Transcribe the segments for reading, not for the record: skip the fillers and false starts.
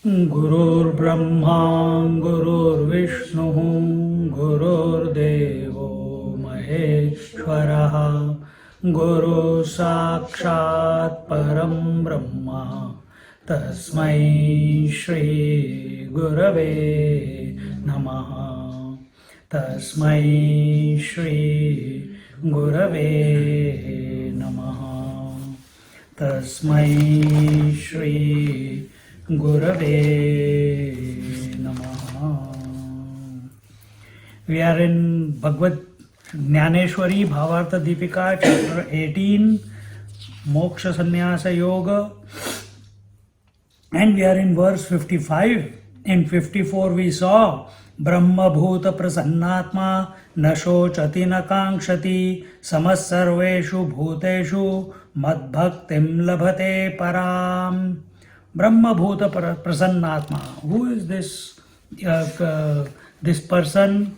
Gurur Brahma, Gurur Vishnu, Gurur Devo Maheshwaraha, Guru Sakshat Param Brahma, Tasmai Shri Gurave Namaha, Tasmai Shri Gurave Namaha, Tasmai Shri Gurave Namaha. We are in Bhagavad Gyaneshwari Bhavartha Deepika, chapter 18, Moksha Sanyaasa Yoga, and we are in verse 55. In 54 we saw Brahma Bhuta Prasannatma Nashochati Nakangshati Samasarveshu Bhuteshu Madbhaktim Labhate Param. Brahma Bhuta Prasannatma. Who is this? This person,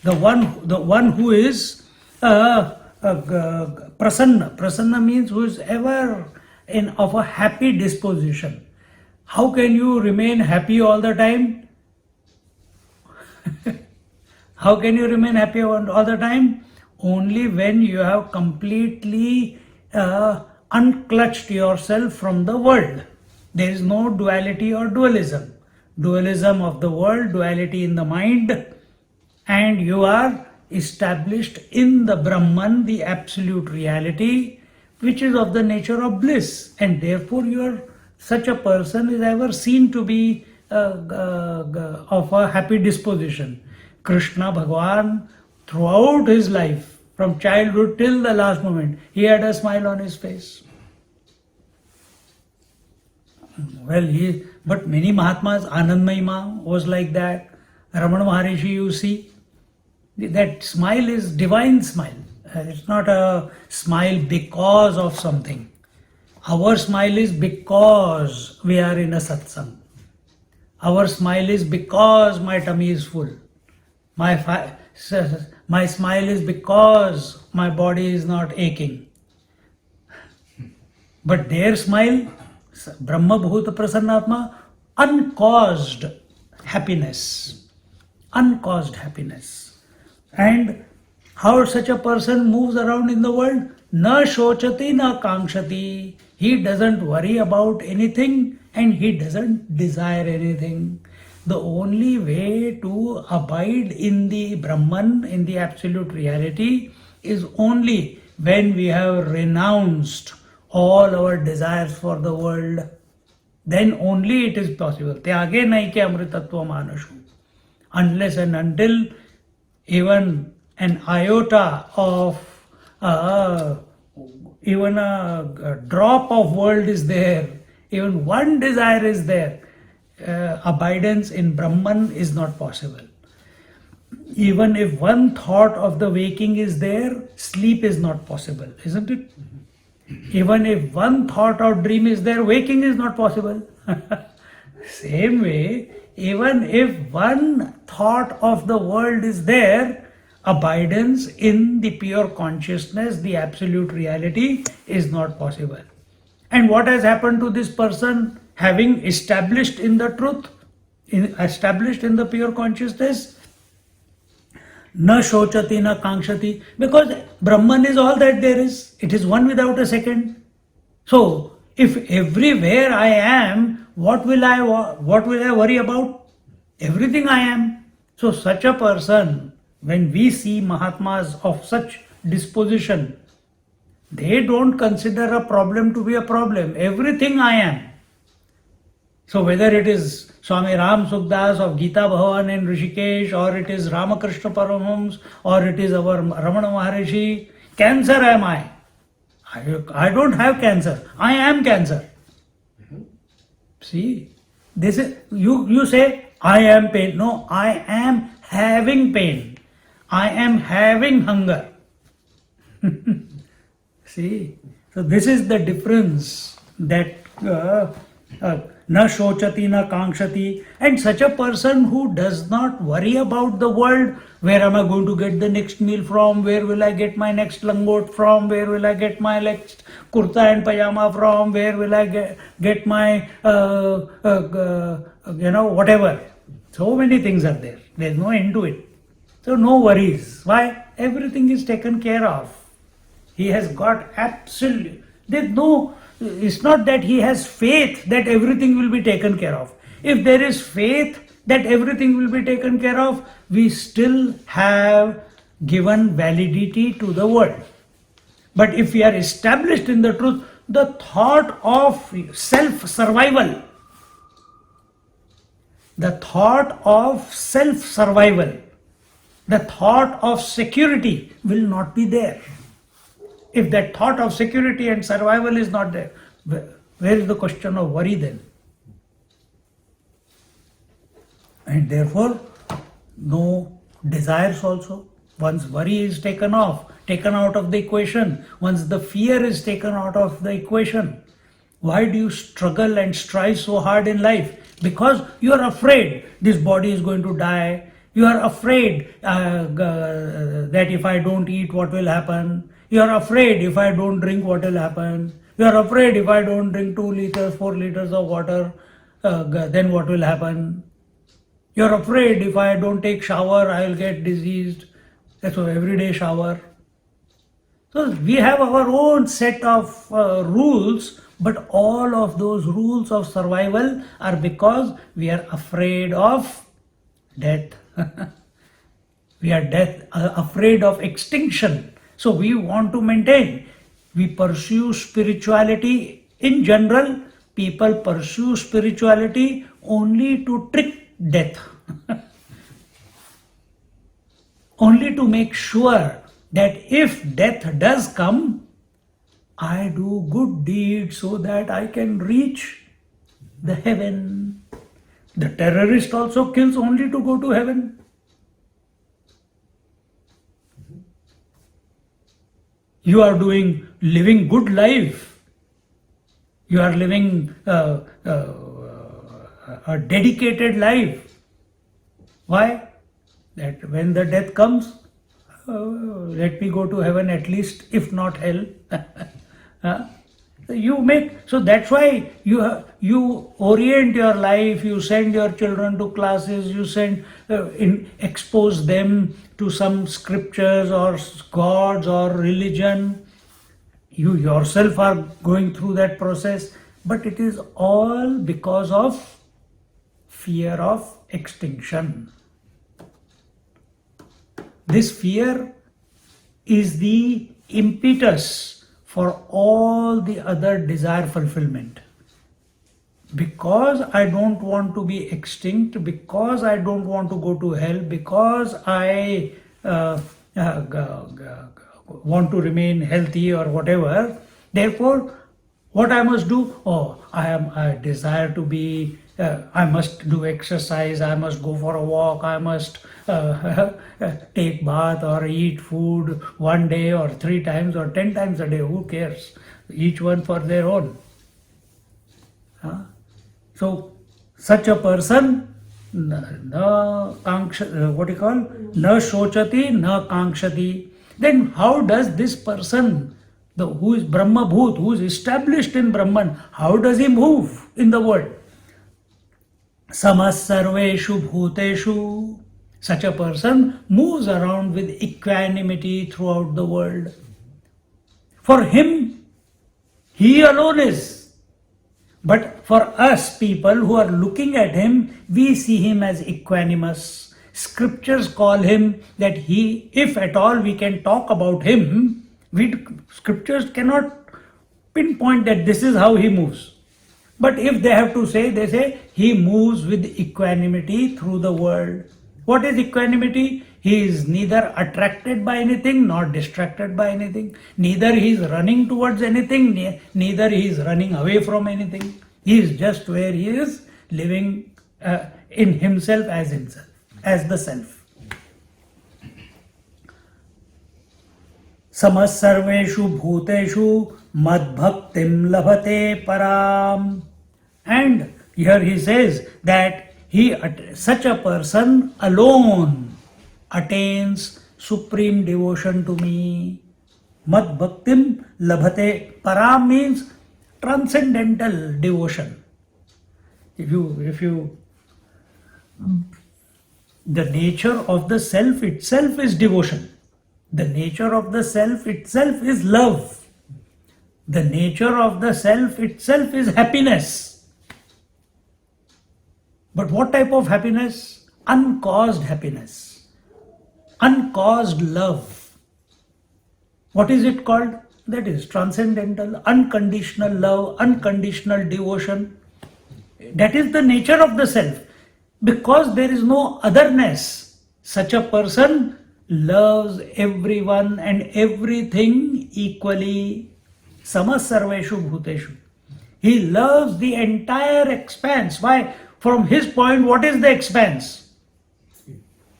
the one who is prasanna. Prasanna means who is ever of a happy disposition. How can you remain happy all the time? How can you remain happy all the time? Only when you have completely unclutched yourself from the world. There is no duality or dualism. Dualism of the world, duality in the mind, and you are established in the Brahman, the absolute reality, which is of the nature of bliss, and therefore such a person is ever seen to be of a happy disposition. Krishna Bhagavan, throughout his life, from childhood till the last moment, he had a smile on his face. Well, but many Mahatmas, Anand Mahima was like that. Ramana Maharishi, you see, that smile is divine smile. It's not a smile because of something. Our smile is because we are in a satsang. Our smile is because my tummy is full. My smile is because my body is not aching. But their smile, Brahma Bhuta Prasannatma, uncaused happiness. Uncaused happiness. And how such a person moves around in the world? Na shochati na kangshati. He doesn't worry about anything and he doesn't desire anything. The only way to abide in the Brahman, in the absolute reality, is only when we have renounced all our desires for the world. Then only it is possible. Tyage naike amritatva manashu. Unless and until even an iota of even a drop of world is there, even one desire is there, abidance in Brahman is not possible. Even if one thought of the waking is there, sleep is not possible, isn't it? Even if one thought of dream is there, waking is not possible. Same way, even if one thought of the world is there, abidance in the pure consciousness, the absolute reality, is not possible. And what has happened to this person having established in the truth, established in the pure consciousness? Na shochati na kangshati, because Brahman is all that there is. It is one without a second. So, if everywhere I am, what will I worry about? Everything I am. So, such a person, when we see Mahatmas of such disposition, they don't consider a problem to be a problem. Everything I am. So whether it is Swami Ram Sukdas of Gita Bhavan in Rishikesh, or it is Ramakrishna Paramahams, or it is our Ramana Maharishi, Cancer am I. I don't have cancer. I am cancer. See, this is you say I am pain. No, I am having pain. I am having hunger. See, so this is the difference that na shochati na kankshati, and such a person who does not worry about the world. Where am I going to get the next meal from? Where will I get my next langot from? Where will I get my next kurta and pajama from? Where will I get my whatever? So many things are there. There's no end to it. So no worries. Why? Everything is taken care of. He has got absolute. There's no. It's not that he has faith that everything will be taken care of. If there is faith that everything will be taken care of, we still have given validity to the world. But if we are established in the truth, the thought of self-survival, the thought of self-survival, the thought of security will not be there. If that thought of security and survival is not there, where is the question of worry then? And therefore, no desires also. Once worry is taken out of the equation, once the fear is taken out of the equation, why do you struggle and strive so hard in life? Because you are afraid this body is going to die. You are afraid that if I don't eat, what will happen? You are afraid if I don't drink, what will happen? You are afraid if I don't drink 2 liters, 4 liters of water, then what will happen? You are afraid if I don't take shower, I will get diseased. That's why everyday shower. So we have our own set of rules, but all of those rules of survival are because we are afraid of death. We are afraid of extinction. So we want to maintain. We pursue spirituality in general. People pursue spirituality only to trick death. Only to make sure that if death does come, I do good deeds so that I can reach the heaven. The terrorist also kills only to go to heaven. You are living good life. You are living a dedicated life. Why? That when the death comes, let me go to heaven at least, if not hell. So that's why you orient your life, you send your children to classes, you expose them to some scriptures or gods or religion. You yourself are going through that process, but it is all because of fear of extinction. This fear is the impetus for all the other desire fulfillment. Because I don't want to be extinct, because I don't want to go to hell, because I want to remain healthy or whatever, therefore what I must do? I desire to be, I must do exercise, I must go for a walk, I must take bath or eat food 1 day or 3 times or 10 times a day. Who cares? Each one for their own. So such a person, na shochati, na kankshati. Then how does this person, who is Brahma Bhut, who is established in Brahman, how does he move in the world? Samas sarveshu bhuteshu. Such a person moves around with equanimity throughout the world. For him, he alone is. But for us people who are looking at him, we see him as equanimous. Scriptures call him that if at all we can talk about him, scriptures cannot pinpoint that this is how he moves. But if they have to say, they say he moves with equanimity through the world. What is equanimity? He is neither attracted by anything nor distracted by anything. Neither he is running towards anything, neither he is running away from anything. He is just where he is, living in himself, as the self. Samas sarveshu bhuteshu mad bhaktim labhate param. And here he says that such a person alone attains supreme devotion to me. Mad bhaktim labhate param means transcendental devotion. If you the nature of the self itself is devotion. The nature of the self itself is love. The nature of the self itself is happiness. But what type of happiness? Uncaused happiness. Uncaused love. What is it called? That is transcendental, unconditional love, unconditional devotion. That is the nature of the self. Because there is no otherness, such a person loves everyone and everything equally. Samas sarveshu bhuteshu. He loves the entire expanse. Why? From his point, what is the expanse?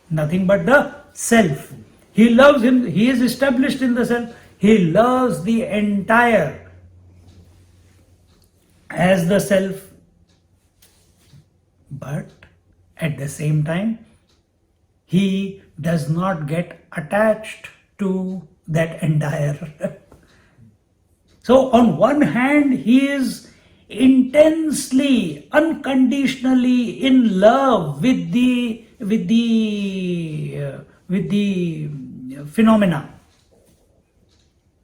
Nothing but the self. He loves him. He is established in the self. He loves the entire as the self. But at the same time, he does not get attached to that entire. So on one hand, he is intensely, unconditionally in love with the phenomena.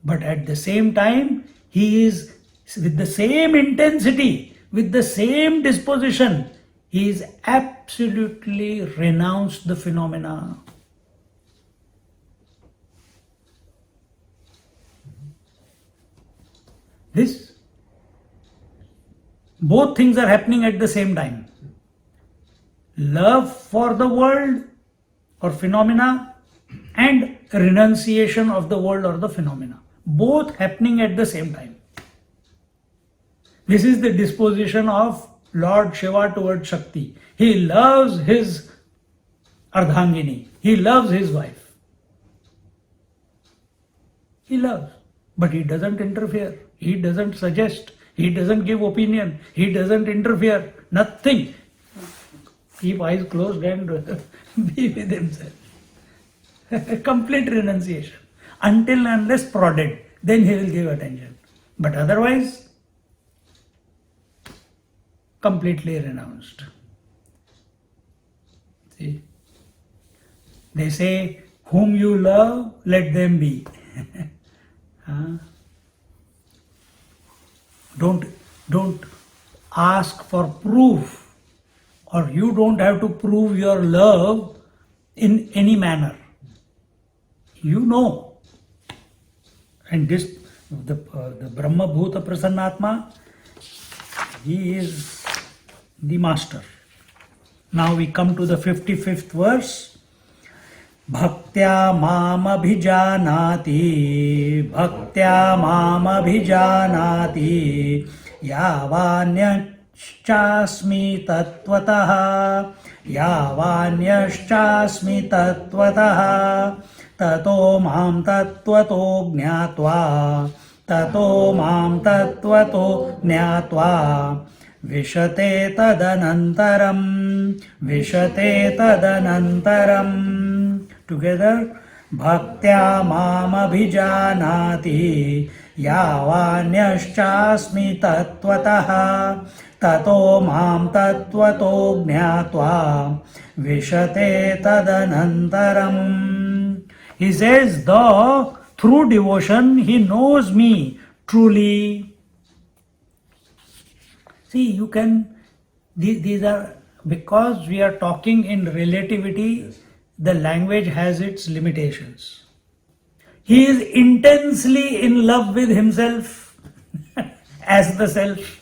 But at the same time, he is with the same intensity, with the same disposition, he is absolutely renounced the phenomena. Both things are happening at the same time. Love for the world or phenomena and renunciation of the world or the phenomena. Both happening at the same time. This is the disposition of Lord Shiva towards Shakti. He loves his Ardhangini. He loves his wife. He loves. But he doesn't interfere. He doesn't suggest. He doesn't give opinion. He doesn't interfere. Nothing. Keep eyes closed and be with himself. Complete renunciation. Until and unless prodded, then he will give attention. But otherwise, completely renounced. See? They say, whom you love, let them be. Don't ask for proof, or you don't have to prove your love in any manner. You know. And this, the Brahma Bhuta Prasannatma, he is the master. Now we come to the 55th verse. Bhaktya mam abhijanati, bhaktya mam abhijanati, yavanyashchasmi tattvataha, yavanyashchasmi tattvataha, tato mam tattvato jnatva, tato mam tattvato jnatva, vishate tadanantaram. Together, bhaktya mam abhijanati, yavanyashchasmi tattvataha, tato mam tattvato jnatva, vishate tadanantaram. He says, through devotion, he knows me truly. See, you can, these are, because we are talking in relativity, yes, the language has its limitations. He is intensely in love with himself as the self.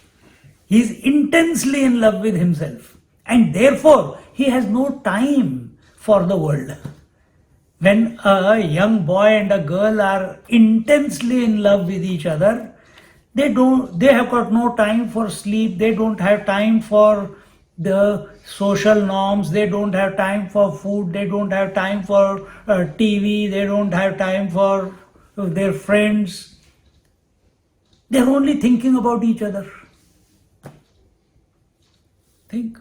He is intensely in love with himself. And therefore, he has no time for the world. When a young boy and a girl are intensely in love with each other, they have got no time for sleep, they don't have time for the social norms, they don't have time for food, they don't have time for TV, they don't have time for their friends. They're only thinking about each other. Think.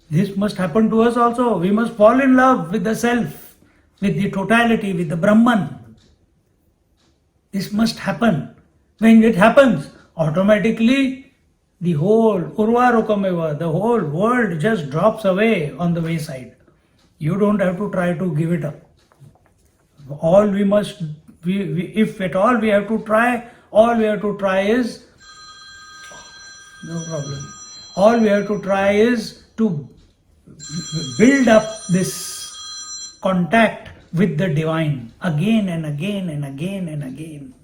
This must happen to us also. We must fall in love with the self, with the totality, with the Brahman. This must happen. When it happens, automatically the whole Urvarukameva, the whole world just drops away on the wayside. You don't have to try to give it up. All we must, if at all we have to try, all we have to try is, no problem. All we have to try is to build up this contact with the divine again and again and again and again.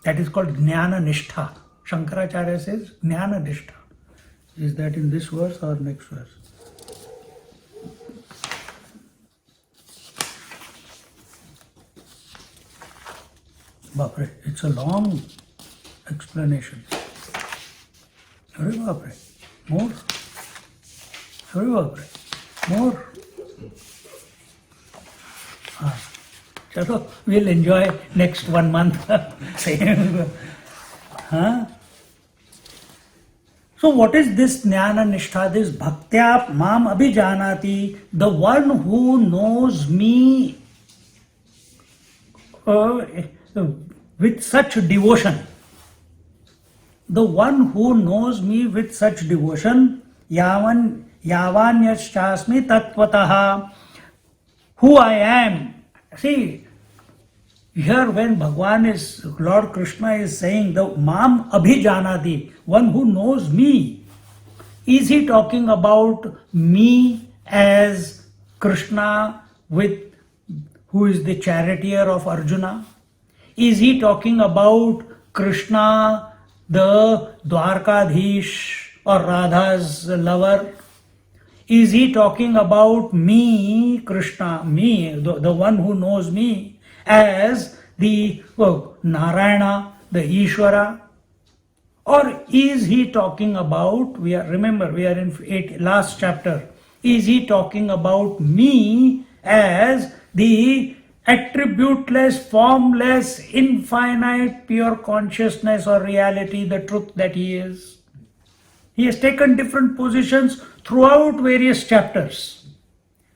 That is called Jnana Nishtha. Shankaracharya says Jnana Nishtha. Is that in this verse or next verse? Bapre, it's a long explanation. Hare Bapre, more. Hare Bapre, more. Chalo, we'll enjoy next 1 month. Huh? So what is this Jnana Nishtha, this Bhaktya Mam Abhijanati, the one who knows me with such devotion? The one who knows me with such devotion, Yavanyashasmi Tattvataha, who I am. See, here when Bhagwan is, Lord Krishna is saying the Mam Abhijanati, one who knows me, is he talking about me as Krishna with who is the charioteer of Arjuna? Is he talking about Krishna, the Dwarkadhish or Radha's lover? Is he talking about me, Krishna, me, the one who knows me, as the Narayana, the Ishvara? Or is he talking about, remember we are in last chapter, is he talking about me as the attributeless, formless, infinite, pure consciousness or reality, the truth that he is? He has taken different positions throughout various chapters.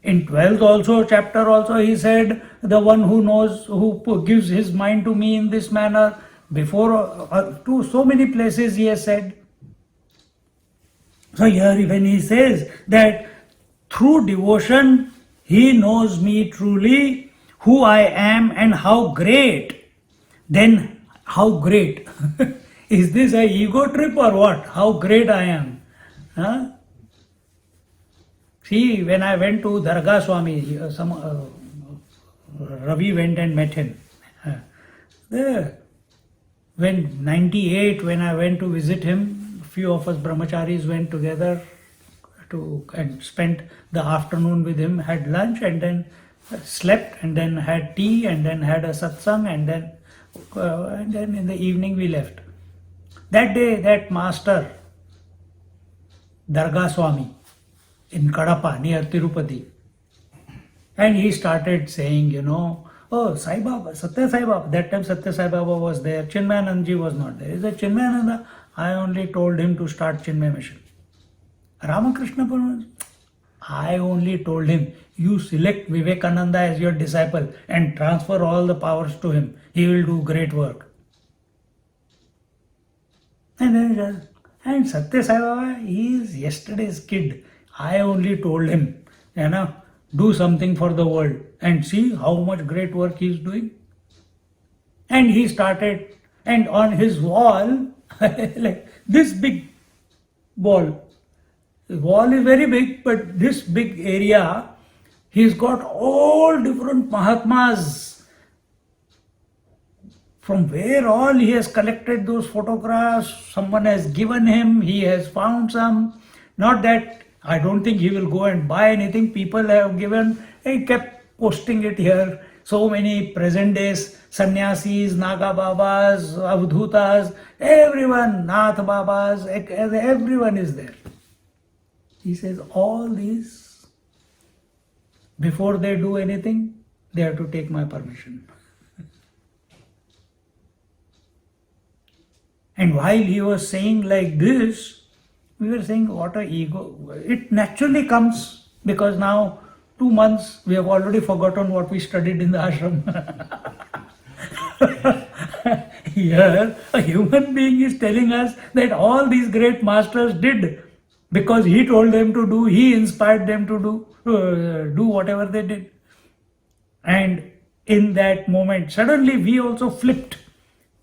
In 12th chapter also he said, the one who knows, who gives his mind to me in this manner. Before, to so many places he has said. So here when he says that through devotion he knows me truly, who I am and how great, then how great? Is this a ego trip or what? How great I am? Huh? See, when I went to Dargah Swami, Ravi went and met him. There. When 98, when I went to visit him, a few of us brahmacharis went together and spent the afternoon with him, had lunch and then slept and then had tea and then had a satsang and then in the evening we left. That day, that master, Dargah Swami, in Kadapa near Tirupati, and he started saying, oh, Sai Baba, Satya Sai Baba. That time Satya Sai Baba was there, Chinmayanandji was not there. He said, Chinmayananda, I only told him to start Chinmay mission. Ramakrishna Paramananda, I only told him, you select Vivekananda as your disciple and transfer all the powers to him. He will do great work. And then and Satya Sai Baba, he is yesterday's kid. I only told him, do something for the world and see how much great work he is doing. And he started, and on his wall, like this big wall. The wall is very big, but this big area, he's got all different Mahatmas. From where all he has collected those photographs, someone has given him, he has found some. Not that I don't think he will go and buy anything. People have given, he kept posting it here. So many present days, sannyasis, Naga Babas, Avdhutas, everyone, Nath Babas, everyone is there. He says all these, before they do anything, they have to take my permission. And while he was saying like this, we were saying, what a ego. It naturally comes because now 2 months we have already forgotten what we studied in the ashram. Here, a human being is telling us that all these great masters did because he told them to do, he inspired them to do whatever they did. And in that moment, suddenly we also flipped.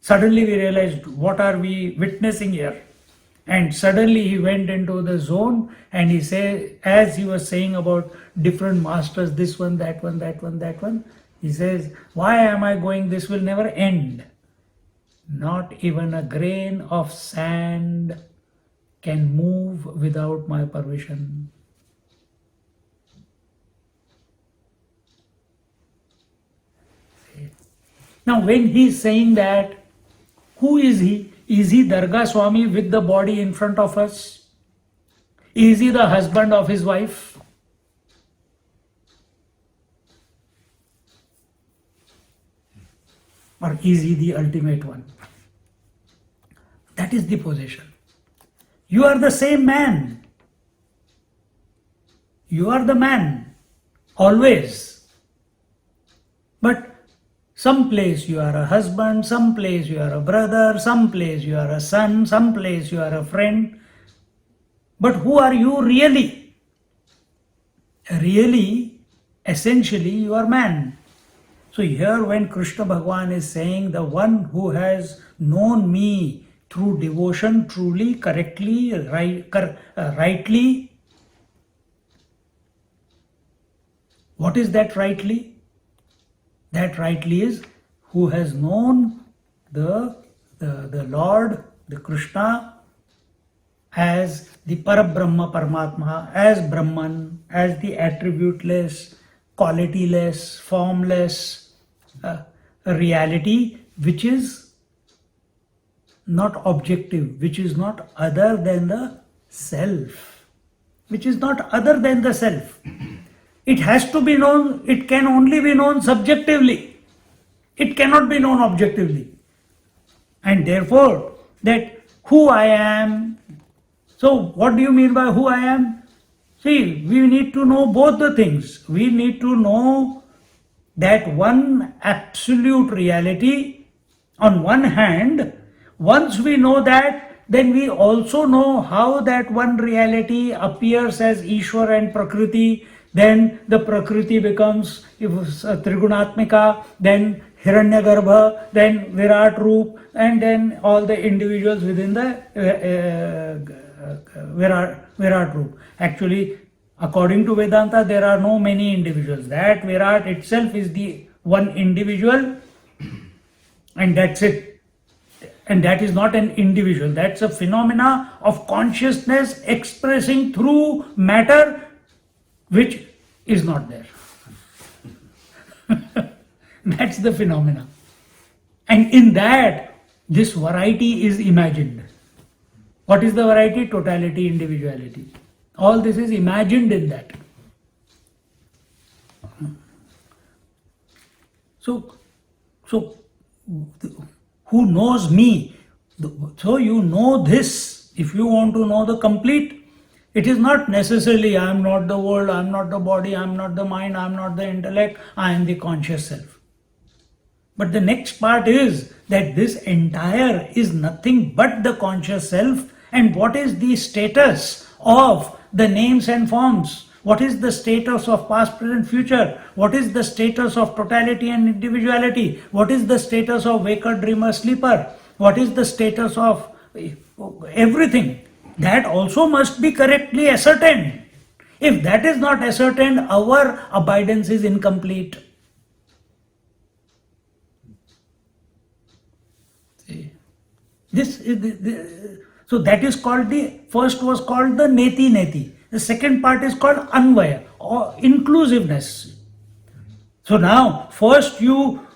Suddenly we realized, what are we witnessing here? And suddenly he went into the zone and he said, as he was saying about different masters, this one, that one, that one, that one, he says, why am I going? This will never end. Not even a grain of sand can move without my permission. Now when he is saying that, who is he? Is he Darga Swami with the body in front of us? Is he the husband of his wife? Or is he the ultimate one? That is the position. You are the same man. You are the man, always. But some place you are a husband, some place you are a brother, some place you are a son, some place you are a friend. But who are you really? Really, essentially, you are man. So here when Krishna Bhagavan is saying, the one who has known me through devotion, truly, correctly, rightly, what is that rightly? That rightly is who has known the Lord, the Krishna, as the Parabrahma Paramatma, as Brahman, as the attributeless, qualityless, formless reality, which is not objective, which is not other than the self, which is not other than the self. It has to be known, it can only be known subjectively. It cannot be known objectively. And therefore, that who I am. So, what do you mean by who I am? See, we need to know both the things. We need to know that one absolute reality on one hand. Once we know that, then we also know how that one reality appears as Ishwar and Prakriti. Then the Prakriti becomes Trigunatmika, then Hiranyagarbha, then Virat Roop, and then all the individuals within the Virat Roop. Actually, according to Vedanta, there are no many individuals. That Virat itself is the one individual, and that's it. And that is not an individual. That's a phenomena of consciousness expressing through matter, which is not there. That's the phenomena. And in that, this variety is imagined. What is the variety? Totality, individuality. All this is imagined in that. So who knows me? So you know this. If you want to know the complete, it is not necessarily I am not the world, I am not the body, I am not the mind, I am not the intellect, I am the conscious self. But the next part is that this entire is nothing but the conscious self. And what is the status of the names and forms? What is the status of past, present, future? What is the status of totality and individuality? What is the status of waker, dreamer, sleeper? What is the status of everything? That also must be correctly ascertained. If that is not ascertained, our abidance is incomplete. See, this is so that is called first was called the neti neti. The second part is called Anvaya or inclusiveness. So now, first you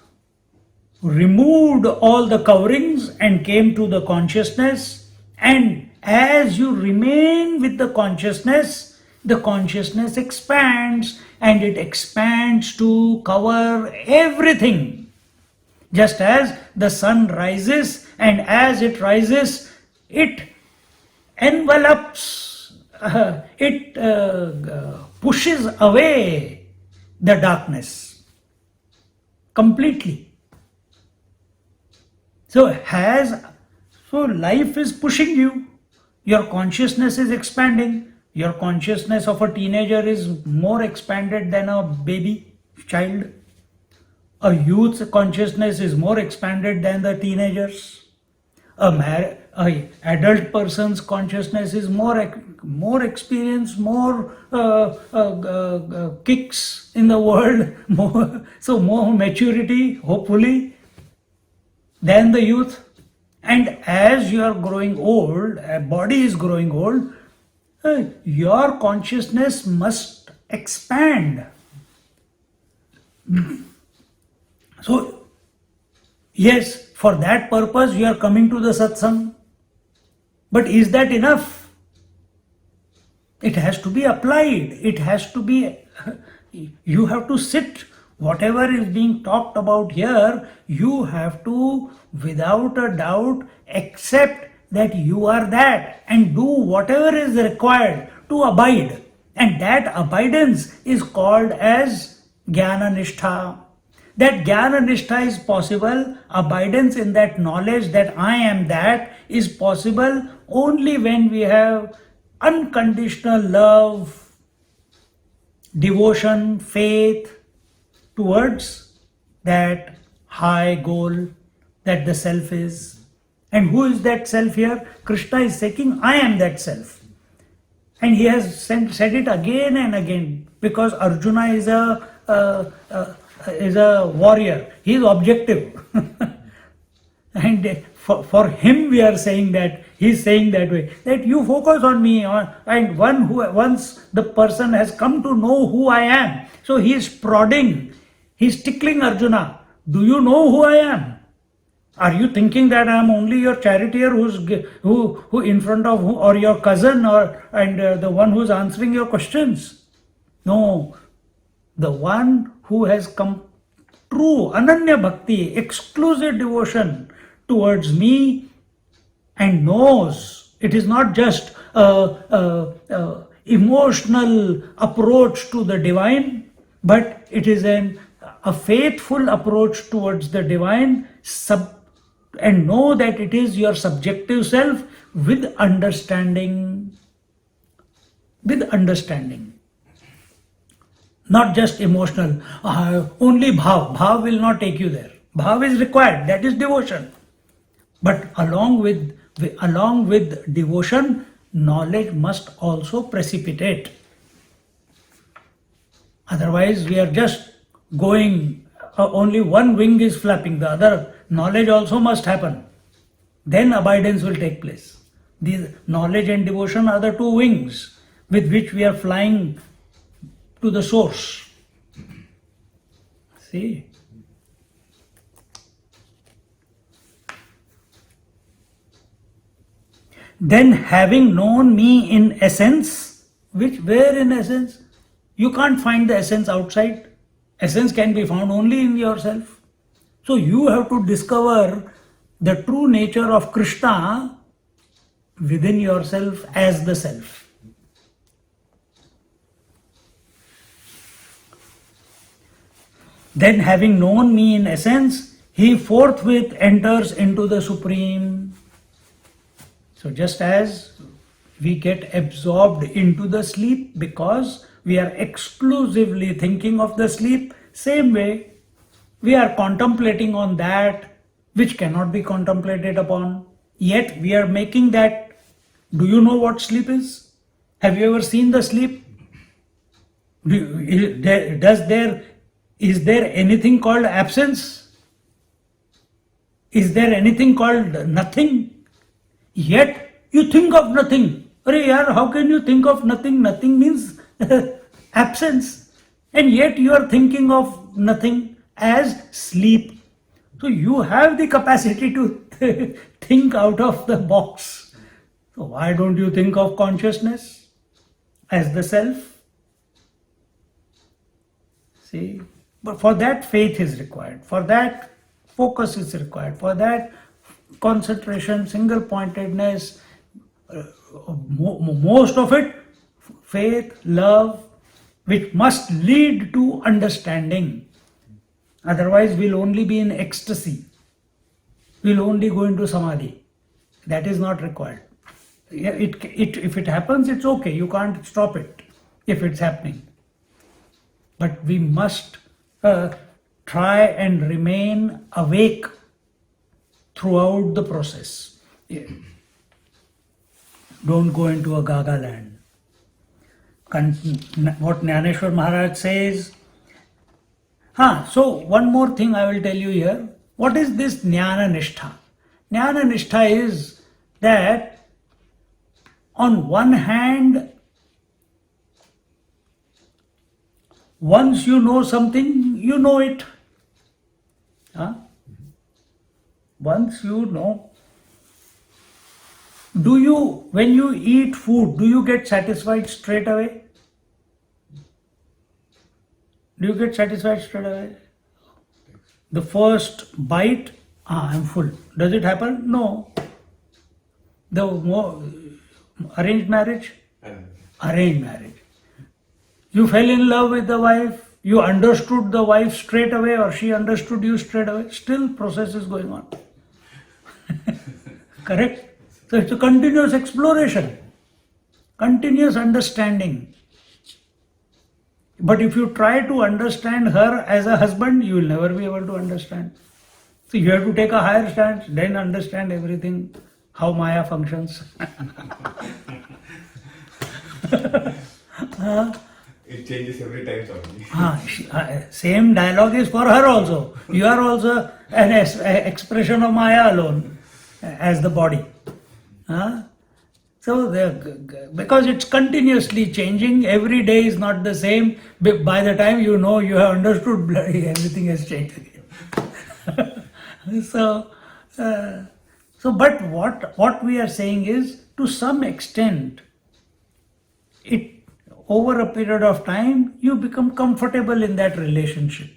removed all the coverings and came to the consciousness, and as you remain with the consciousness expands, and it expands to cover everything. Just as the sun rises, and as it rises, it envelops, it pushes away the darkness completely. So life is pushing you. Your consciousness is expanding. Your consciousness of a teenager is more expanded than a baby child. A youth's consciousness is more expanded than the teenagers. A adult person's consciousness is more experienced, more kicks in the world, more maturity, hopefully, than the youth. And as you are growing old, a body is growing old, your consciousness must expand. So, yes, for that purpose you are coming to the satsang. But is that enough? It has to be applied. It has to be, you have to sit. Whatever is being talked about here, you have to, without a doubt, accept that you are that and do whatever is required to abide. And that abidance is called as Jnana-nishtha. That Jnana-nishtha is possible, abidance in that knowledge that I am that is possible only when we have unconditional love, devotion, faith towards that high goal that the self is. And who is that self here? Krishna is saying, I am that self. And he has said it again and again because Arjuna is a warrior. He is objective. And for him we are saying that, he is saying that way, that you focus on me, and once the person has come to know who I am, so he is prodding, he is tickling Arjuna. Do you know who I am? Are you thinking that I am only your charioteer who in front of who, or your cousin, and the one who is answering your questions? No, the one who has come true Ananya Bhakti, exclusive devotion towards me, and knows it is not just a emotional approach to the divine, but it is a faithful approach towards the divine, and know that it is your subjective self with understanding. With understanding. Not just emotional. Only bhav. Bhav will not take you there. Bhav is required. That is devotion. But along with devotion, knowledge must also precipitate. Otherwise, we are just going, only one wing is flapping, the other knowledge also must happen. Then abidance will take place. These knowledge and devotion are the two wings with which we are flying to the source. See? Then having known me in essence, where in essence? You can't find the essence outside. Essence can be found only in yourself. So you have to discover the true nature of Krishna within yourself as the self. Then having known me in essence, he forthwith enters into the Supreme. So just as we get absorbed into the sleep because we are exclusively thinking of the sleep, same way we are contemplating on that which cannot be contemplated upon. Yet we are making that. Do you know what sleep is? Have you ever seen the sleep? Is there anything called absence? Is there anything called nothing? Yet you think of nothing Arey yaar, how can you think of nothing? Nothing means absence. And yet you are thinking of nothing as sleep. So you have the capacity to think out of the box. So why don't you think of consciousness as the self? See? But for that, faith is required. For that, focus is required. For that, concentration, single pointedness, most of it, faith, love, which must lead to understanding. Otherwise, we'll only be in ecstasy. We'll only go into samadhi. That is not required. If it happens, it's okay. You can't stop it if it's happening. But we must try and remain awake throughout the process. Don't go into a gaga land. What Gyaneshwari Maharaj says. So one more thing I will tell you here. What is this Jnana Nishtha? Jnana Nishtha is that on one hand, once you know something, you know it. Once you know. When you eat food, do you get satisfied straight away? Do you get satisfied straight away? The first bite, I'm full. Does it happen? No. Arranged marriage? Arranged marriage. You fell in love with the wife, you understood the wife straight away or she understood you straight away. Still process is going on. Correct? So it's a continuous exploration, continuous understanding. But if you try to understand her as a husband, you will never be able to understand. So you have to take a higher stance, then understand everything, how Maya functions. It changes every time, Swami. Same dialogue is for her also. You are also an expression of Maya alone as the body. So, because it's continuously changing, every day is not the same. By the time you know, you have understood, bloody everything has changed again. But what we are saying is, to some extent, over a period of time, you become comfortable in that relationship.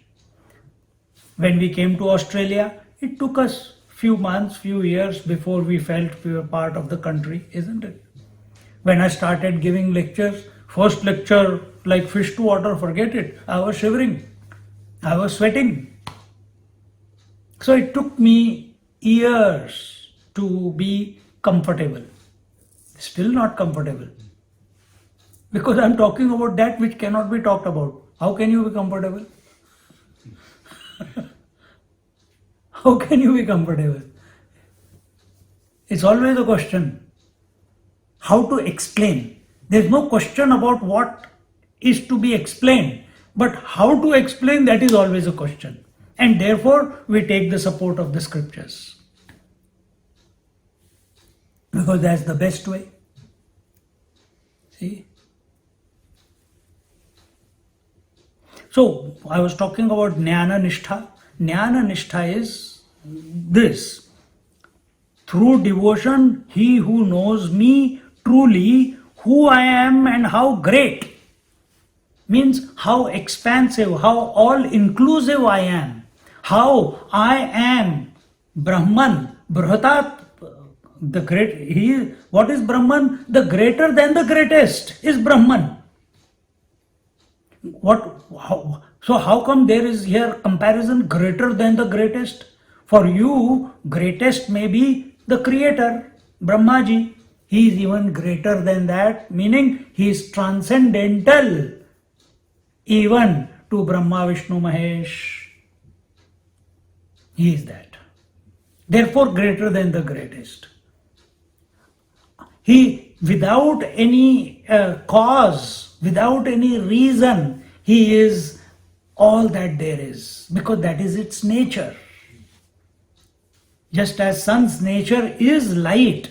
When we came to Australia, it took us few months, few years before we felt we were part of the country, isn't it? When I started giving lectures, first lecture, like fish to water, forget it. I was shivering. I was sweating. So it took me years to be comfortable. Still not comfortable. Because I'm talking about that which cannot be talked about. How can you be comfortable? How can you be comfortable? It's always a question. How to explain? There's no question about what is to be explained, but how to explain, that is always a question. And therefore, we take the support of the scriptures. Because that's the best way. See? So, I was talking about Jnana Nishtha. Jnana Nishtha is this. Through devotion, he who knows me truly, who I am and how great, means how expansive, how all-inclusive I am, how I am Brahman, Brahatat, the great. What is Brahman? The greater than the greatest is Brahman. How come there is here comparison greater than the greatest? For you, greatest may be the creator, Brahmaji. He is even greater than that, meaning he is transcendental even to Brahma, Vishnu, Mahesh. He is that. Therefore, greater than the greatest. He, without any cause, without any reason, he is all that there is, because that is its nature. Just as sun's nature is light,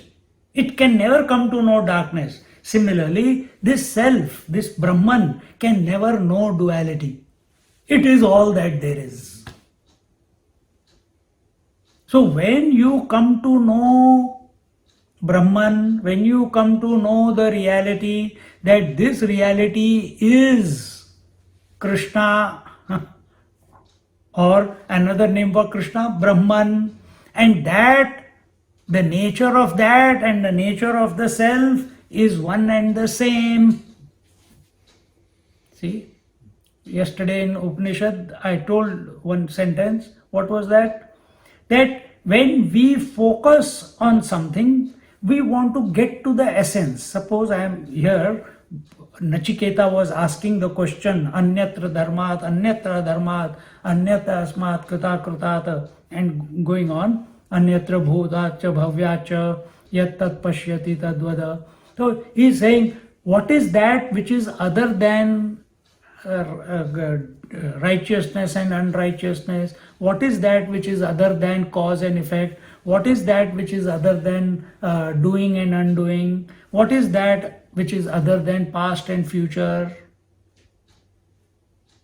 it can never come to know darkness. Similarly, this self, this Brahman, can never know duality. It is all that there is. So when you come to know Brahman, when you come to know the reality that this reality is Krishna, or another name for Krishna, Brahman, and that the nature of that and the nature of the self is one and the same. See, yesterday in Upanishad, I told one sentence. What was that? That when we focus on something, we want to get to the essence. Suppose I am here, Nachiketa was asking the question, Anyatra Dharmat, Anyatra Asmat, Krita Krutata, and going on, Anyatra Bhutacha Bhavyacha, Yat Tat Pashyati Tadvada. So he is saying, what is that which is other than righteousness and unrighteousness? What is that which is other than cause and effect? What is that which is other than doing and undoing? What is that which is other than past and future?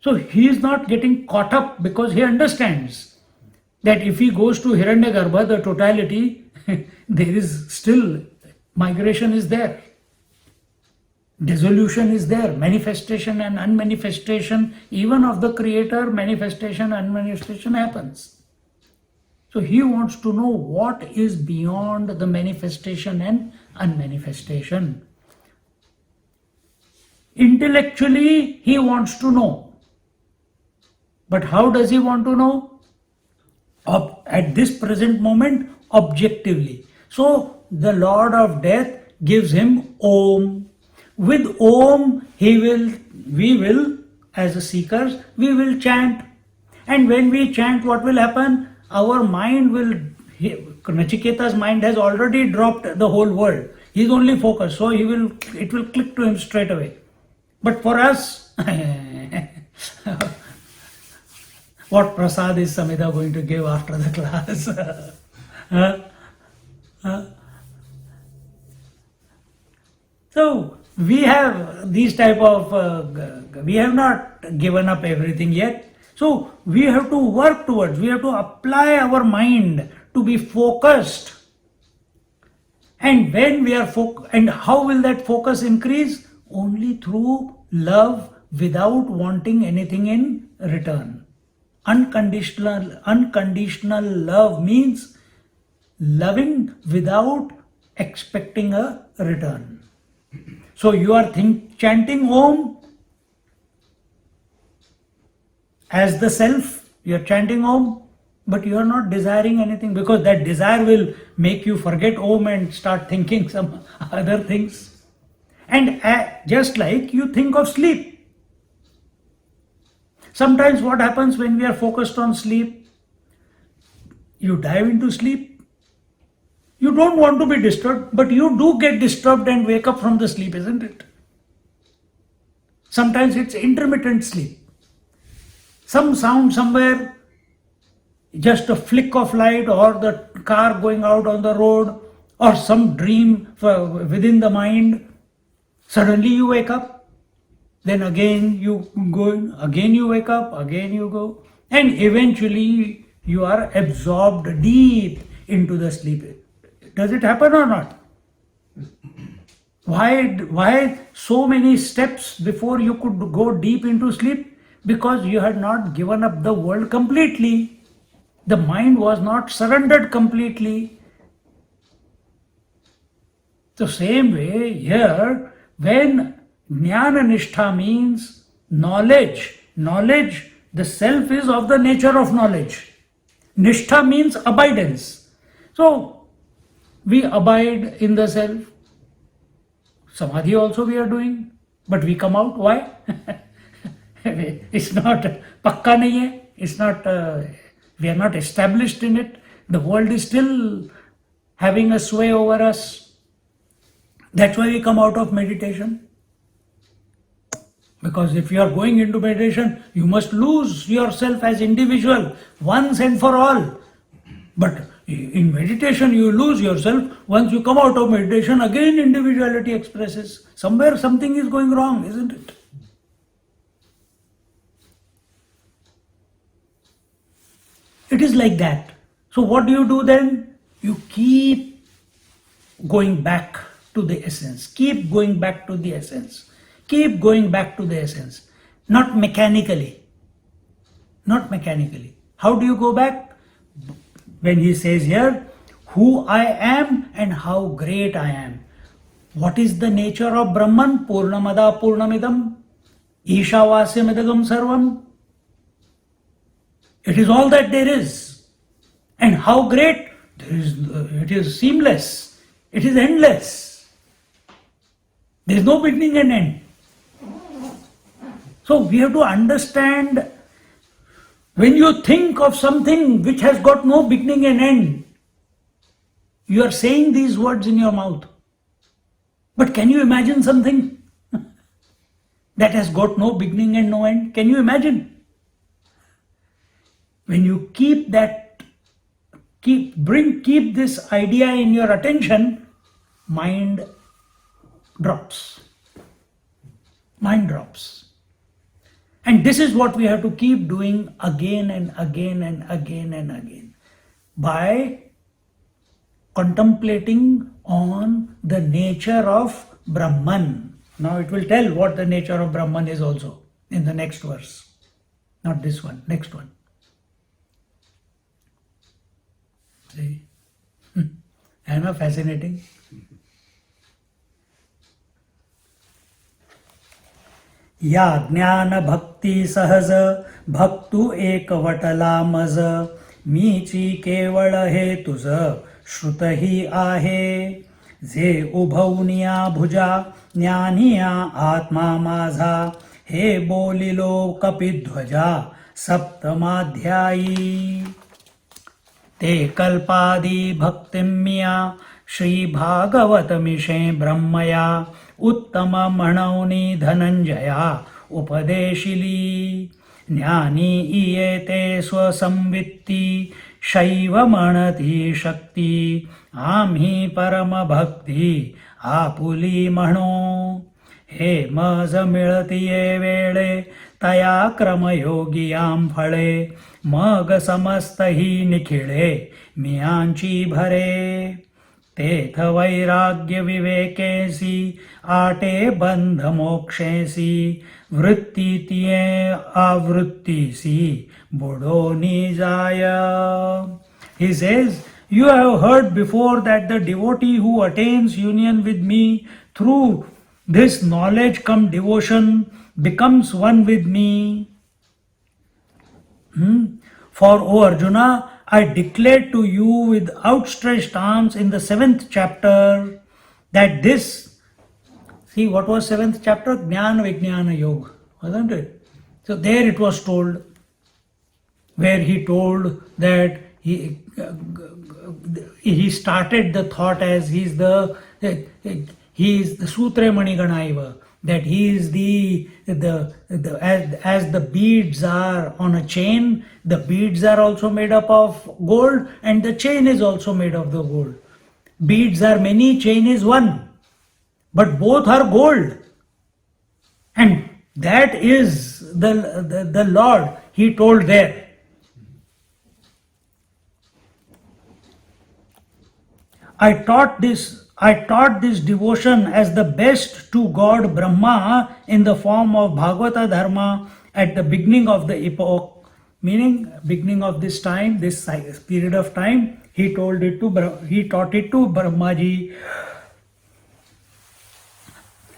So he is not getting caught up because he understands that if he goes to Hiranyagarbha, the totality, there is still, migration is there. Dissolution is there, manifestation and unmanifestation, even of the Creator, manifestation and unmanifestation happens. So he wants to know what is beyond the manifestation and unmanifestation. Intellectually, he wants to know. But how does he want to know? At this present moment, objectively. So the Lord of Death gives him Om. With Om, we will, as a seekers, we will chant. And when we chant, what will happen? Our mind will, Nachiketa's mind has already dropped the whole world. He is only focused, so it will click to him straight away. But for us, what prasad is Samhita going to give after the class? So we have these type of, we have not given up everything yet. So we have to work towards, we have to apply our mind to be focused. And when we are and how will that focus increase? Only through love without wanting anything in return. Unconditional love means loving without expecting a return. So you are chanting Om as the self, you are chanting Om, but you are not desiring anything, because that desire will make you forget Om and start thinking some other things. And just like you think of sleep. Sometimes what happens when we are focused on sleep, you dive into sleep. You don't want to be disturbed, but you do get disturbed and wake up from the sleep, isn't it? Sometimes it's intermittent sleep. Some sound somewhere, just a flick of light, or the car going out on the road, or some dream within the mind. Suddenly you wake up, then again you go, again you wake up, again you go, and eventually you are absorbed deep into the sleep. Does it happen or not? Why so many steps before you could go deep into sleep? Because you had not given up the world completely. The mind was not surrendered completely. The same way here, when Jnana Nishtha means knowledge, the self is of the nature of knowledge. Nishtha means abidance. So, we abide in the self. Samadhi also we are doing, but we come out. Why? It's not pakka nahi hai. It's not, we are not established in it. The world is still having a sway over us. That's why we come out of meditation. Because if you are going into meditation, you must lose yourself as individual once and for all. But In meditation, you lose yourself. Once you come out of meditation, again individuality expresses. Somewhere something is going wrong, isn't it? It is like that. So what do you do then? You keep going back to the essence. Keep going back to the essence. Keep going back to the essence. Not mechanically. Not mechanically. How do you go back? When he says here, who I am and how great I am. What is the nature of Brahman? Purnamada Purnamidam. Ishavasyamidagam Sarvam. It is all that there is. And how great? It is seamless. It is endless. There is no beginning and end. So we have to understand, when you think of something which has got no beginning and end, you are saying these words in your mouth. But can you imagine something that has got no beginning and no end? Can you imagine? When you keep this idea in your attention, mind drops. Mind drops. And this is what we have to keep doing again and again and again and again, by contemplating on the nature of Brahman. Now it will tell what the nature of Brahman is also in the next verse. Not this one, next one. See? Am I fascinating? या ज्ञान भक्ती सहज भक्तु एकवटला मज मीची केवळ हे तुझ श्रुत ही आहे जे उभवनिया भुजा ज्ञानिया आत्मा माझा हे बोलिलो कपिध्वजा सप्तमाध्यायी ते कल्पादी भक्तिम्या श्री भागवत मिशे ब्रह्मया उत्तम म्हणवनी धनंजया उपदेशिली ज्ञानी इयेते स्वसंवित्ती शैव म्हणती शक्ती आम्ही परम भक्ती आपुली म्हणो हे मज मिळतीये वेळे तया क्रमयोगियां फळे मग समस्त ही निखिळे मियांची भरे तेथ वैराग्य विवेकेसी आटे बंध मोक्षेसी वृत्ती तिये आवृत्तीसी बुडोनी जाय. He says, you have heard before that the devotee who attains union with me through this knowledge come devotion becomes one with me. For, O Arjuna, I declared to you with outstretched arms in the 7th chapter that this, see what was 7th chapter? Jnana Vijnana Yoga, wasn't it? So there it was told, where he told that he started the thought as he is the Sutre Maniganaiva, that he is as the beads are on a chain, the beads are also made up of gold and the chain is also made of the gold. Beads are many, chain is one, but both are gold. And that is the Lord, he told there. I taught this devotion as the best to God Brahma in the form of Bhagavata Dharma at the beginning of the epoch, meaning beginning of this time, this period of time. He taught it to Brahmaji.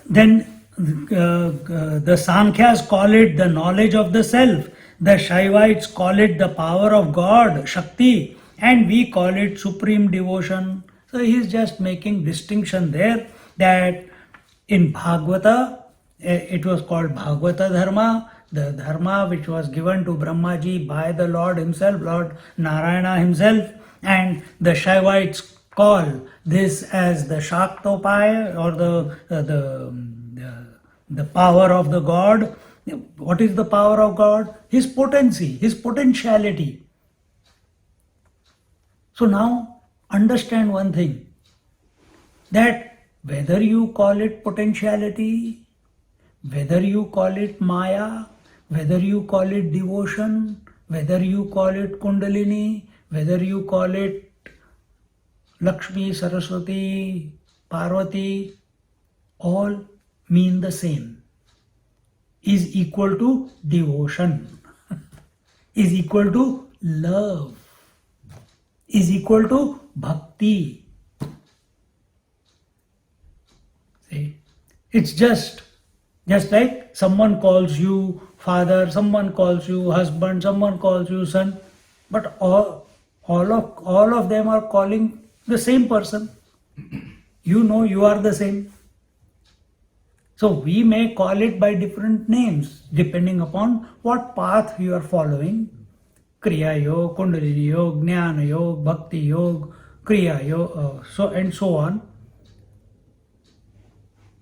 Then the Sankhyas call it the knowledge of the self, the Shaivites call it the power of God, Shakti, and we call it supreme devotion. So he is just making distinction there that in Bhagavata, it was called Bhagavata Dharma, the Dharma which was given to Brahmaji by the Lord himself, Lord Narayana himself, and the Shaivites call this as the Shaktopaya or the power of the God. What is the power of God? His potency, his potentiality. So now understand one thing, that whether you call it potentiality, whether you call it Maya, whether you call it devotion, whether you call it Kundalini, whether you call it Lakshmi, Saraswati, Parvati, all mean the same. Is equal to devotion, is equal to love, is equal to bhakti. See, it's just like someone calls you father, someone calls you husband, someone calls you son, but all of them are calling the same person. You know you are the same. So we may call it by different names depending upon what path you are following. Kriya Yoga, Kundalini Yoga, Jnana Yoga, Bhakti Yoga, Kriya Yoga, so and so on.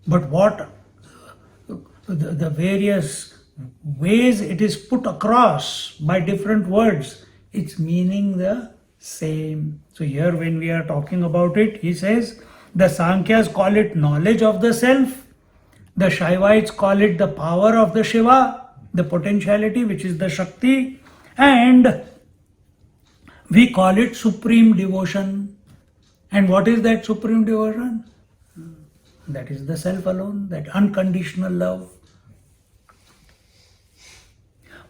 But what the various ways it is put across by different words, it's meaning the same. So here when we are talking about it, he says the Sankyas call it knowledge of the self, the Shaivites call it the power of the Shiva, the potentiality which is the Shakti, and we call it supreme devotion. And what is that supreme devotion? That is the self alone, that unconditional love.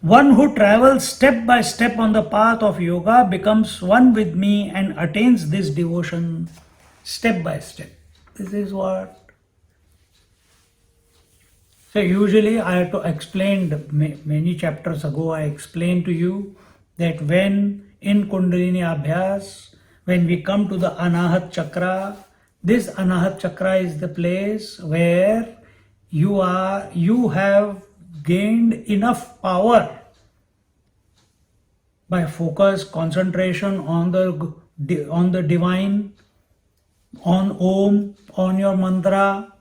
One who travels step by step on the path of yoga becomes one with me and attains this devotion step by step. This is what. So usually I have to explain, many chapters ago I explained to you that when in Kundalini Abhyas, when we come to the Anahat Chakra, this Anahat Chakra is the place where you have gained enough power by focus, concentration on the divine, on Om, on your mantra,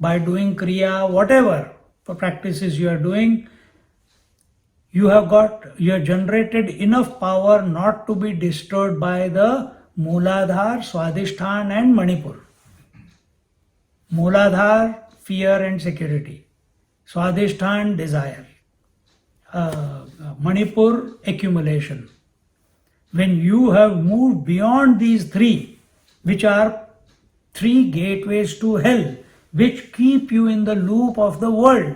by doing Kriya, whatever practices you are doing, you have generated enough power not to be disturbed by the Mooladhar, Swadhisthana and Manipur. Mooladhar, fear and security. Swadhisthana, desire. Manipur, accumulation. When you have moved beyond these three, which are three gateways to hell, which keep you in the loop of the world,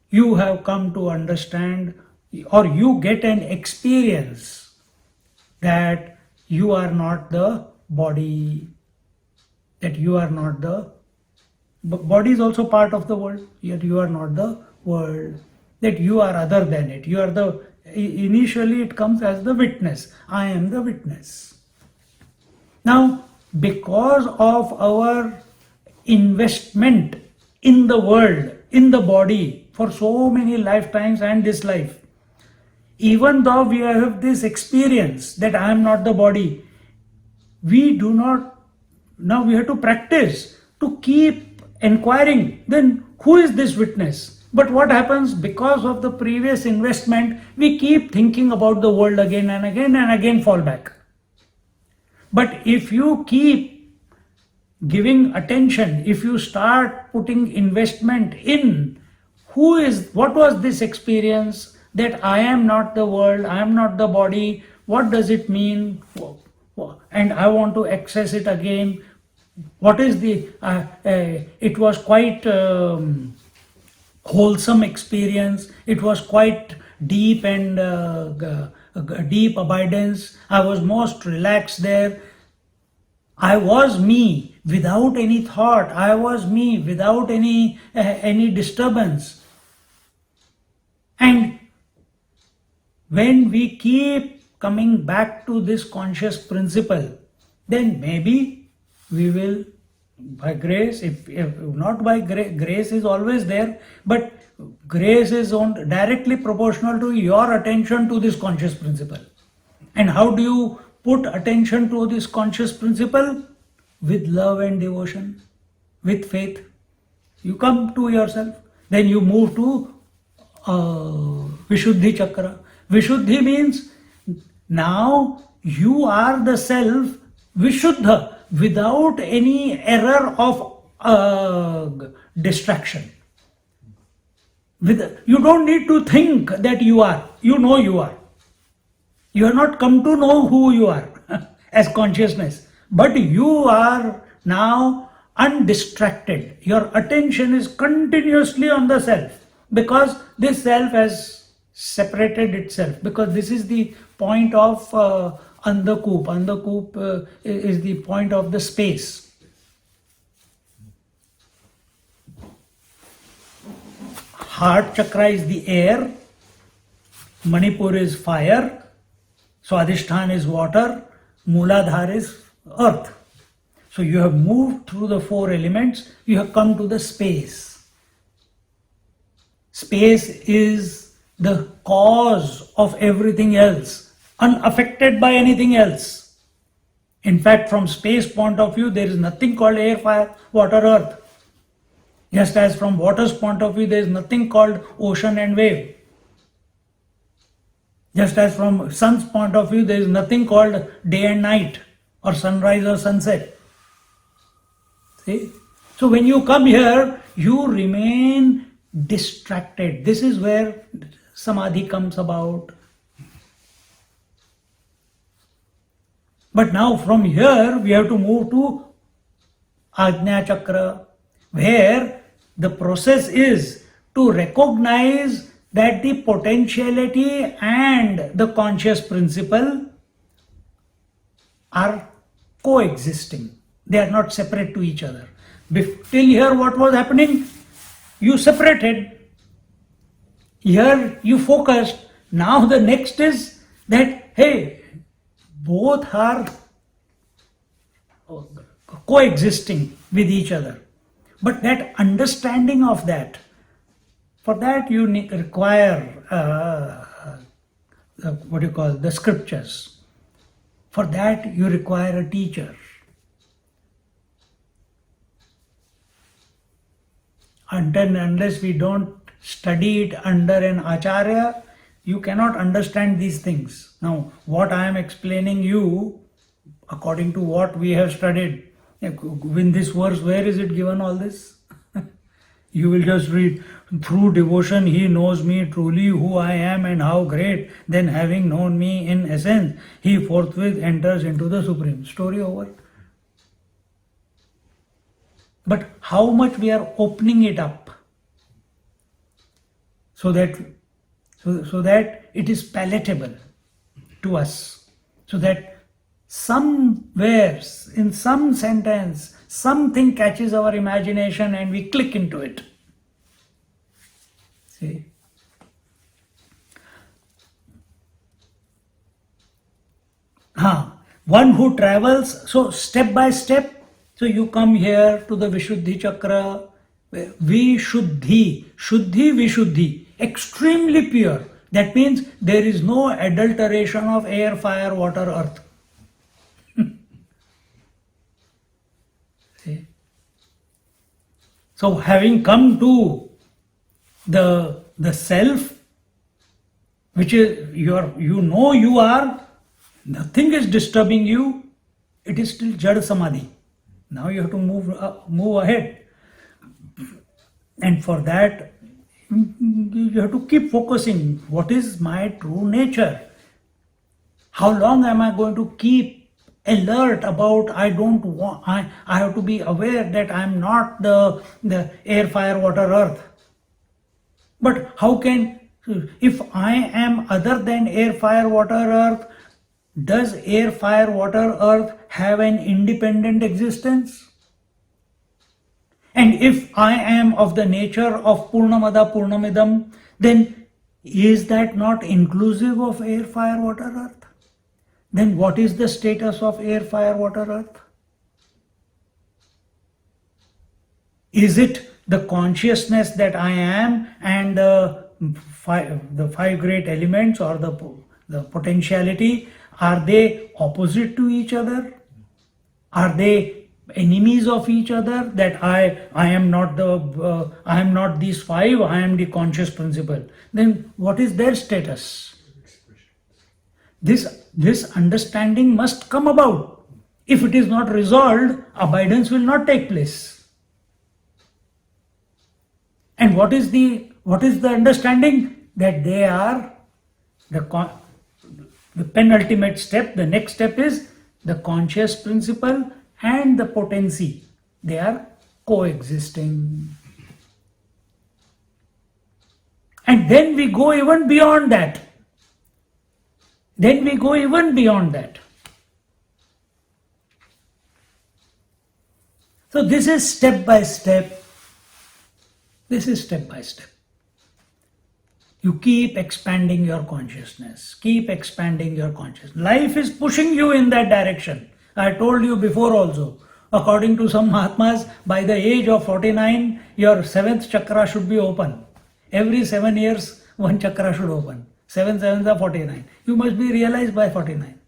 you have come to understand, or you get an experience that you are not the body, that you are not the body is also part of the world, yet you are not the world, that you are other than it. You are initially it comes as the witness. I am the witness. Now, because of our investment in the world, in the body, for so many lifetimes and this life, even though we have this experience that I am not the body, now we have to practice to keep inquiring, then who is this witness? But what happens, because of the previous investment, we keep thinking about the world again and again fall back. But if you keep giving attention, if you start putting investment in what was this experience, that I am not the world, I am not the body, what does it mean, and I want to access it again. What is it was quite wholesome experience, it was quite deep and deep abidance, I was most relaxed there. I was me without any thought, I was me without any disturbance. And when we keep coming back to this conscious principle, then maybe we will, by grace, if not by grace is always there, but grace is directly proportional to your attention to this conscious principle. And how do you put attention to this conscious principle? With love and devotion, with faith. You come to yourself, then you move to Vishuddhi Chakra. Vishuddhi means now you are the self Vishuddha without any error of distraction. You don't need to think that you are. You know you are. You have not come to know who you are as consciousness. But you are now undistracted. Your attention is continuously on the self because this self has separated itself. Because this is the point of Andakoop. Andakoop is the point of the space. Heart chakra is the air. Manipur is fire. Swadhisthana is water. Mooladhara is earth. So you have moved through the four elements, you have come to the space. Space is the cause of everything else, unaffected by anything else. In fact, from space point of view, there is nothing called air, fire, water, earth. Just as from water's point of view, there is nothing called ocean and wave. Just as from sun's point of view, there is nothing called day and night or sunrise or sunset. See? So when you come here, you remain distracted. This is where samadhi comes about. But now from here, we have to move to Ajna Chakra, where the process is to recognize that the potentiality and the conscious principle are coexisting. They are not separate to each other. Till here, what was happening? You separated. Here you focused. Now the next is that, hey, both are coexisting with each other. But that understanding of that, for that you require the scriptures. For that you require a teacher. Unless we don't study it under an acharya, you cannot understand these things. Now, what I am explaining you, according to what we have studied, in this verse, where is it given all this? You will just read, through devotion he knows me truly who I am and how great, then having known me in essence, he forthwith enters into the supreme. Story over. But how much we are opening it up so that it is palatable to us, so that somewhere in some sentence something catches our imagination and we click into it. See? One who travels, so step by step. So you come here to the Vishuddhi Chakra, Vishuddhi, Shuddhi, Vishuddhi, extremely pure. That means there is no adulteration of air, fire, water, earth. See? So having come to the self, which is you are, nothing is disturbing you, it is still Jada Samadhi. Now you have to move ahead. And for that, you have to keep focusing. What is my true nature? How long am I going to keep alert about I have to be aware that I am not the air, fire, water, earth. But how can, if I am other than air, fire, water, earth, does air, fire, water, earth have an independent existence? And if I am of the nature of Purnamada Purnamidam, then is that not inclusive of air, fire, water, earth? Then what is the status of air, fire, water, earth? Is it the consciousness that I am and the five great elements or the potentiality? Are they opposite to each other? Are they enemies of each other? That I am not these five, I am the conscious principle. Then what is their status? This understanding must come about. If it is not resolved, abidance will not take place. And what is the understanding? That they are the penultimate step. The next step is the conscious principle and the potency. They are coexisting. And then we go even beyond that. So this is step by step. You keep expanding your consciousness. Life is pushing you in that direction. I told you before also. According to some Mahatmas, by the age of 49, your 7th chakra should be open. Every 7 years, one chakra should open. 7 sevens are 49. You must be realized by 49.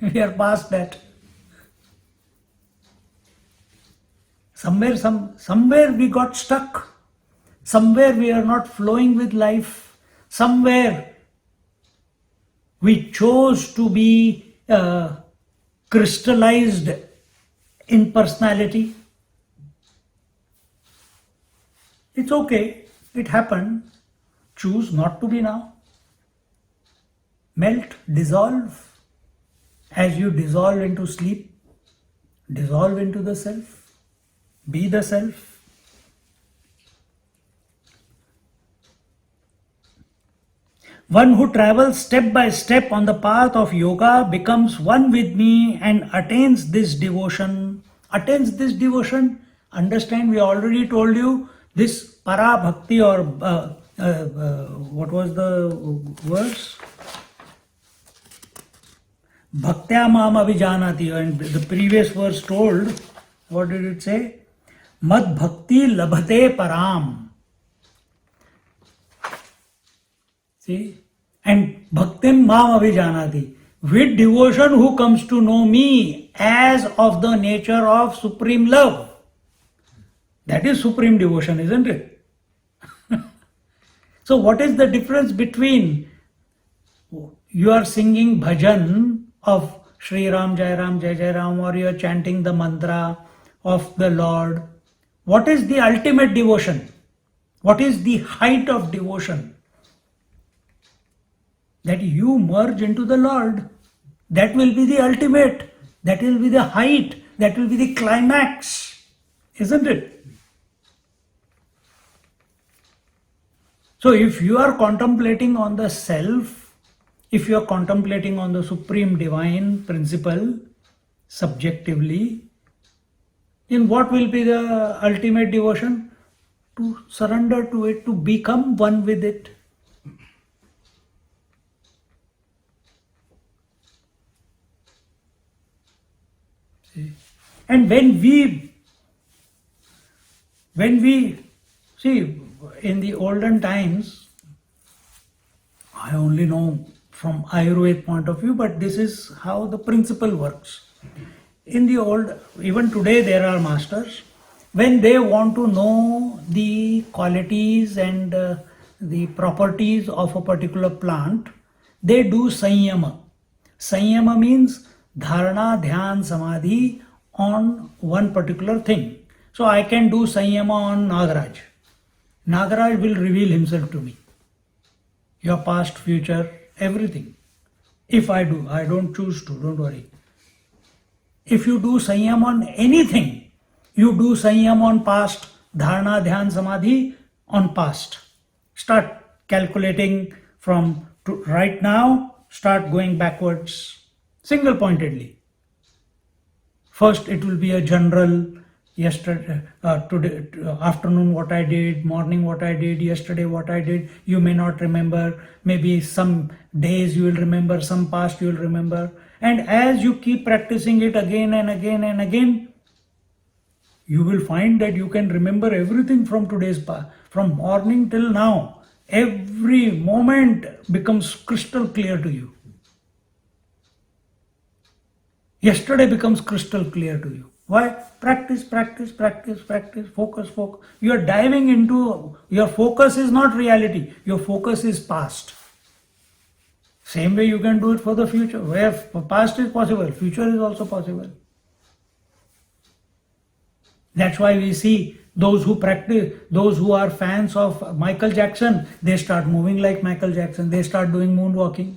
We are past that. Somewhere we got stuck. Somewhere we are not flowing with life. Somewhere we chose to be crystallized in personality. It's okay. It happened. Choose not to be now. Melt, dissolve. As you dissolve into sleep, dissolve into the self. Be the self. One who travels step by step on the path of yoga becomes one with me and attains this devotion. Understand, we already told you this para bhakti, or what was the verse? Bhaktya mam avijanati. And the previous verse told, what did it say? Mad bhakti labhate param. See? And bhaktim mam avijanati. With devotion, who comes to know me as of the nature of supreme love. That is supreme devotion, isn't it? So what is the difference between you are singing bhajan of Shri Ram, Jai Ram, Jai Jai Ram, or you are chanting the mantra of the Lord? What is the ultimate devotion? What is the height of devotion? That you merge into the Lord. That will be the ultimate. That will be the height. That will be the climax. Isn't it? So if you are contemplating on the self, if you are contemplating on the supreme divine principle subjectively, then what will be the ultimate devotion? To surrender to it, to become one with it. See? And when we see, in the olden times, I only know from Ayurveda point of view, but this is how the principle works. In the old, even today there are masters, when they want to know the qualities and the properties of a particular plant, they do sanyama. Sanyama means dharana, dhyan, samadhi on one particular thing. So I can do sanyama on Nagaraj. Nagaraj will reveal himself to me. Your past, future, everything. If I do, I don't choose to, don't worry. If you do sanyam on anything, you do sanyam on past, dharana, dhyan, samadhi on past. Start calculating from right now, start going backwards, single pointedly. First it will be a general, yesterday, today, afternoon what I did, morning what I did, yesterday what I did. You may not remember. Maybe some days you will remember, some past you will remember. And as you keep practicing it again and again and again, you will find that you can remember everything from today's past, from morning till now. Every moment becomes crystal clear to you. Yesterday becomes crystal clear to you. Why? Practice, practice, practice, practice, focus, focus. You are diving into, your focus is not reality, your focus is past. Same way you can do it for the future. Where past is possible, future is also possible. That's why we see those who practice, those who are fans of Michael Jackson, they start moving like Michael Jackson, they start doing moonwalking.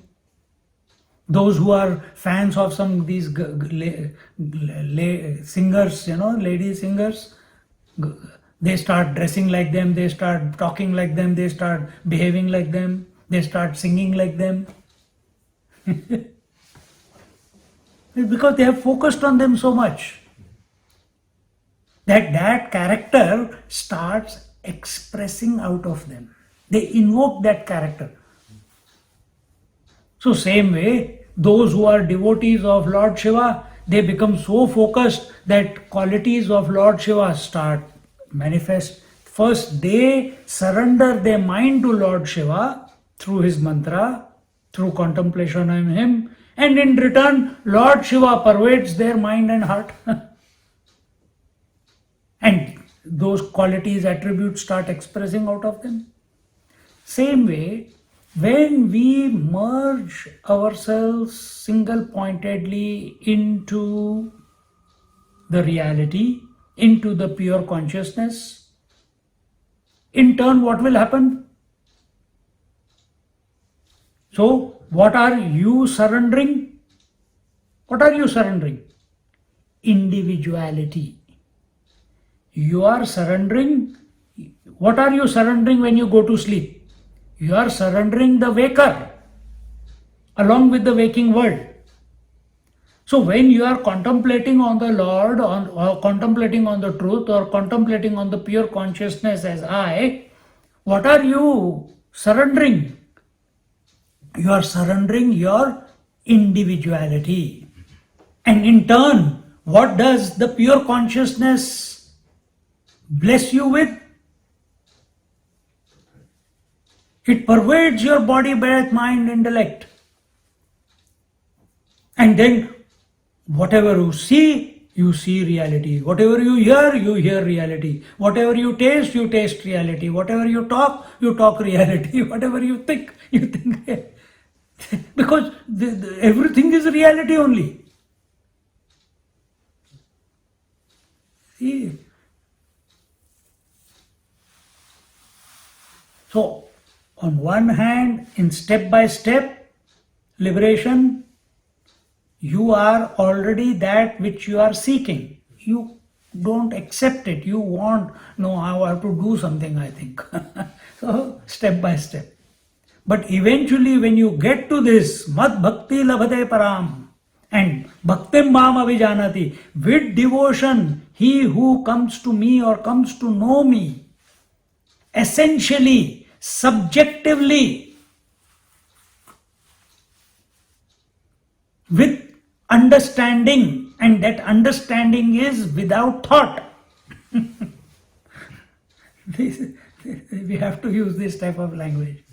Those who are fans of some of these singers, lady singers, they start dressing like them, they start talking like them, they start behaving like them, they start singing like them. Because they have focused on them so much that character starts expressing out of them. They invoke that character. So same way, those who are devotees of Lord Shiva, they become so focused that qualities of Lord Shiva start manifest. First, they surrender their mind to Lord Shiva through his mantra, through contemplation on him, and in return, Lord Shiva pervades their mind and heart. And those qualities, attributes start expressing out of them. Same way, when we merge ourselves single-pointedly into the reality, into the pure consciousness, in turn, what will happen? So, what are you surrendering? What are you surrendering? Individuality. You are surrendering. What are you surrendering when you go to sleep? You are surrendering the waker along with the waking world. So when you are contemplating on the Lord, or contemplating on the truth, or contemplating on the pure consciousness as I, what are you surrendering? You are surrendering your individuality. And in turn, what does the pure consciousness bless you with? It pervades your body, breath, mind, intellect. And then whatever you see reality. Whatever you hear reality. Whatever you taste reality. Whatever you talk reality. Whatever you think reality. Because everything is reality only. See? So, on one hand, in step-by-step liberation, you are already that which you are seeking. You don't accept it. You want, no, I have to do something, I think. So, step by step. But eventually, when you get to this, Mad Bhakti Labhate Param, and Bhaktim Mam Avijanati, with devotion, he who comes to me or comes to know me, essentially, subjectively, with understanding, and that understanding is without thought. We have to use this type of language.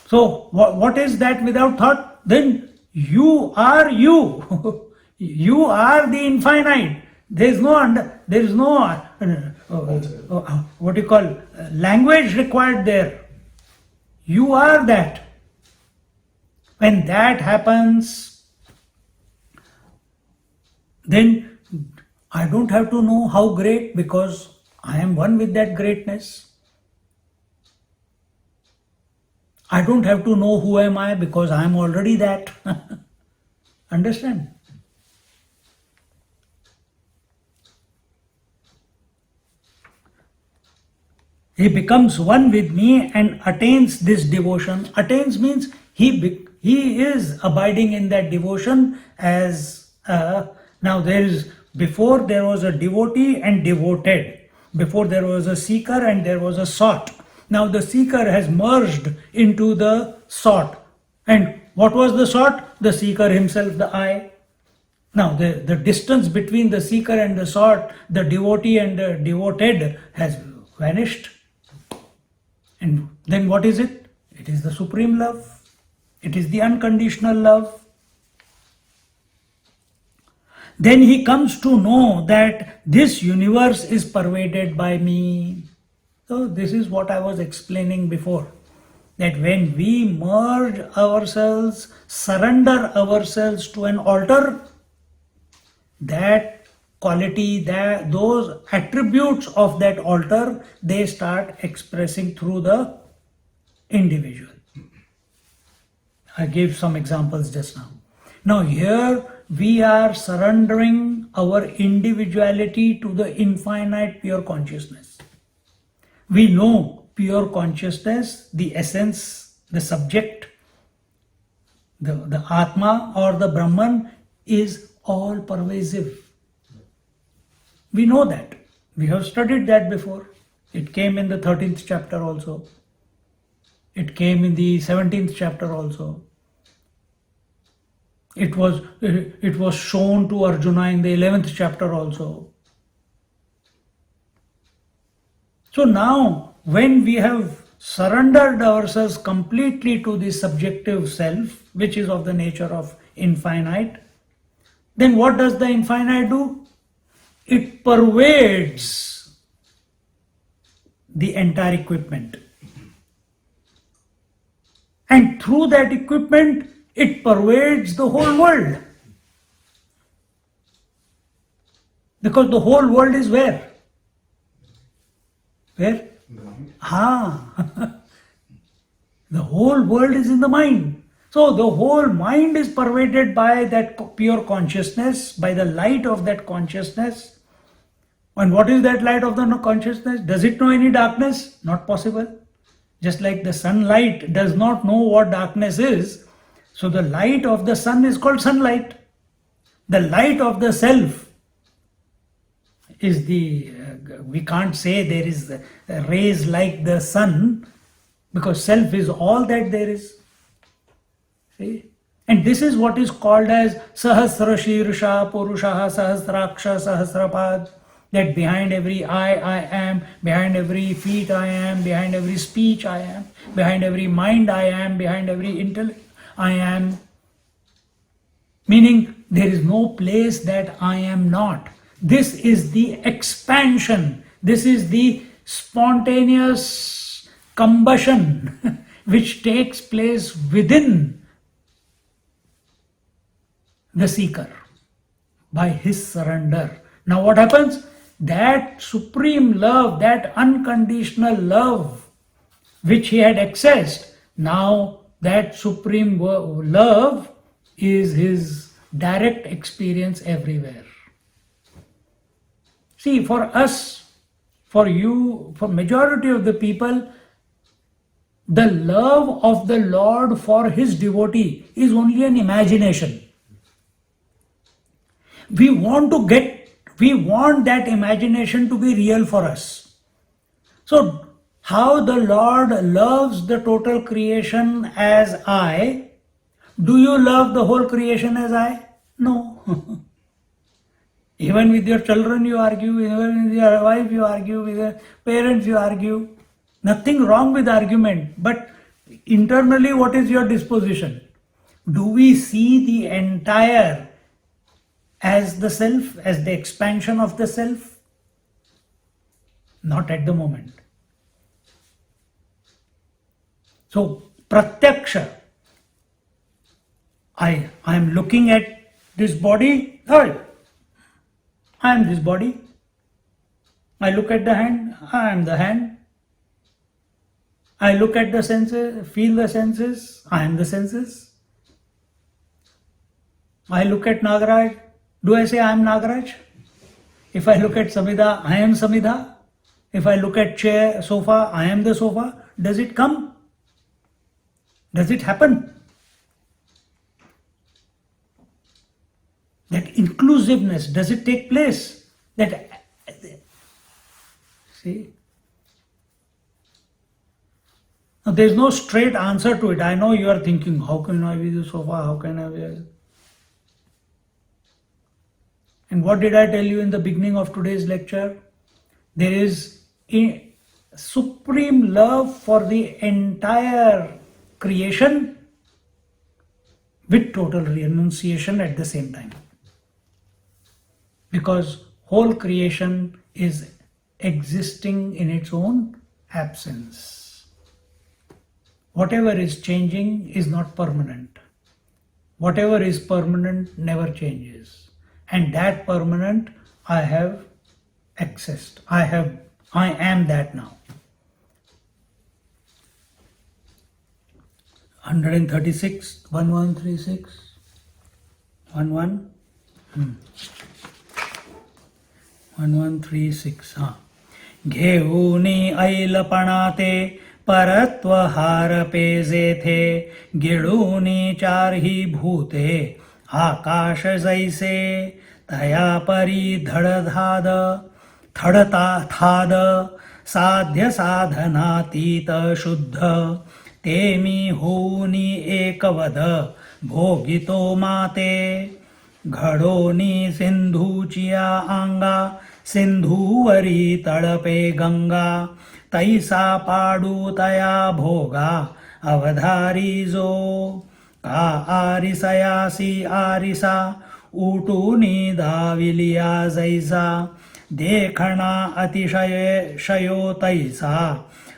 So what is that without thought? Then you are you. You are the infinite. There is no what you call language required there. You are that. When that happens, then I don't have to know how great, because I am one with that greatness. I don't have to know who am I, because I am already that. Understand? He becomes one with me and attains this devotion. Attains means he is abiding in that devotion as now before there was a devotee and devoted. Before there was a seeker and there was a sought. Now the seeker has merged into the sought. And what was the sought? The seeker himself, the I. Now the distance between the seeker and the sought, the devotee and the devoted, has vanished. And then what is it? It is the supreme love. It is the unconditional love. then he comes to know that this universe is pervaded by me. So this is what I was explaining before, that when we merge ourselves, surrender ourselves to an altar, that quality, that those attributes of that altar, they start expressing through the individual. I gave some examples just now. Now here we are surrendering our individuality to the infinite pure consciousness. We know pure consciousness, the essence, the subject, the Atma or the Brahman is all pervasive. We know that. We have studied that before. It came in the 13th chapter also. It came in the 17th chapter also. It was shown to Arjuna in the 11th chapter also. So now, when we have surrendered ourselves completely to the subjective self, which is of the nature of infinite, then what does the infinite do? It pervades the entire equipment. And through that equipment, it pervades the whole world. Because the whole world is where? Where? In the mind. The whole world is in the mind. So the whole mind is pervaded by that pure consciousness, by the light of that consciousness. And what is that light of the consciousness? Does it know any darkness? Not possible. Just like the sunlight does not know what darkness is, so the light of the sun is called sunlight. The light of the self is we can't say there is rays like the sun, because self is all that there is. See? And this is what is called as Sahasra Shirsha Purushaha Sahasraksha Sahasrapad. That behind every eye I am, behind every feet I am, behind every speech I am, behind every mind I am, behind every intellect I am. Meaning there is no place that I am not. This is the expansion. This is the spontaneous combustion which takes place within the seeker by his surrender. Now what happens? That supreme love, that unconditional love which he had accessed, now that supreme love is his direct experience everywhere. See, for us, for you, for majority of the people, the love of the Lord for his devotee is only an imagination. We want that imagination to be real for us. So, how the Lord loves the total creation as I, do you love the whole creation as I? No. Even with your children you argue, even with your wife you argue, with your parents you argue. Nothing wrong with argument, but internally what is your disposition? Do we see the entire as the self, as the expansion of the self? Not at the moment. So, pratyaksha, I am looking at this body, I am this body. I look at the hand, I am the hand. I look at the senses, feel the senses, I am the senses. I look at Nagaraj, do I say I am Nagaraj? If I look at Samhita, I am Samhita. If I look at chair, sofa, I am the sofa. Does it come? Does it happen? That inclusiveness, does it take place? See? Now, there is no straight answer to it. I know you are thinking, how can I be the sofa? How can I be? And what did I tell you in the beginning of today's lecture? There is a supreme love for the entire creation with total renunciation at the same time. because whole creation is existing in its own absence. Whatever is changing is not permanent. Whatever is permanent never changes. And that permanent I have accessed. I am that now. 136, 1136, 1136. घेऊनी ऐलपणाते परत्वहार पेजेथे गिळूनी चारही भूते आकाश जैसे तया परी धडधाद थडता थाद साध्य साधनातीत शुद्ध ते मी होऊनी एकवद भोगितो माते घडोनी सिंधूचिया आंगा सिंधूवरी तळपे गंगा तैसा पाडू तया भोगा अवधारी जो का आरिसयासी आरिसा उटूनी दाविलिया जैसा देखणा अतिशय शयो तैसा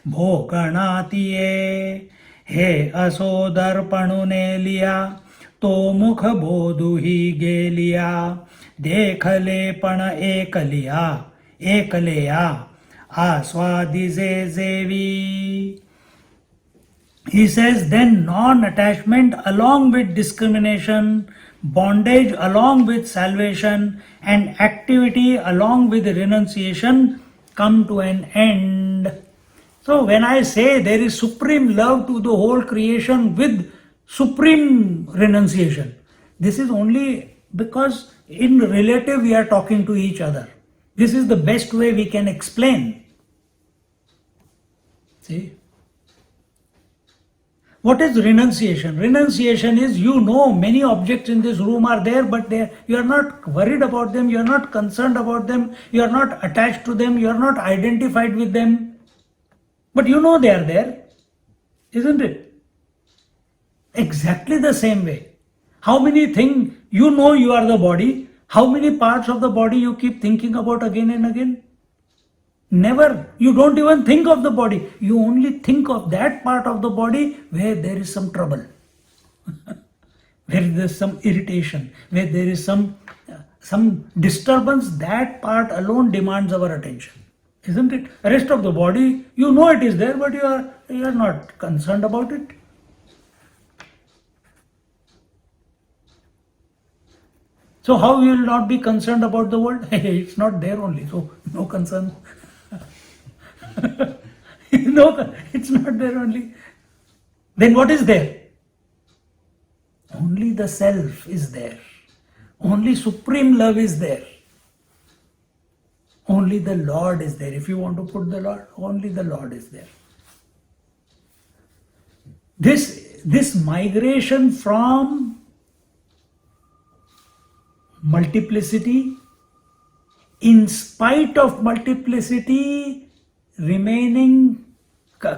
भोगणातिये हे असो दर्पणुने लिया तो मुख बोधुही गेलिया देखले पण एकलेया आस्वादिजे जेवी. He says, then non-attachment along with discrimination, bondage along with salvation, and activity along with renunciation come to an end. So when I say there is supreme love to the whole creation with supreme renunciation, this is only because in relative we are talking to each other. This is the best way we can explain. See? What is renunciation? Renunciation is, many objects in this room are there, but you are not worried about them, you are not concerned about them, you are not attached to them, you are not identified with them. But they are there, isn't it? Exactly the same way. How many things, you are the body, how many parts of the body you keep thinking about again and again? Never. You don't even think of the body. You only think of that part of the body where there is some trouble, where there is some irritation, where there is some disturbance. That part alone demands our attention, isn't it? The rest of the body, it is there, but you are not concerned about it. So how you will not be concerned about the world? It's not there only, so no concern. No, it's not there only. Then what is there? Only the self is there. Only supreme love is there. Only the Lord is there. If you want to put the Lord, only the Lord is there. This migration from multiplicity, in spite of multiplicity,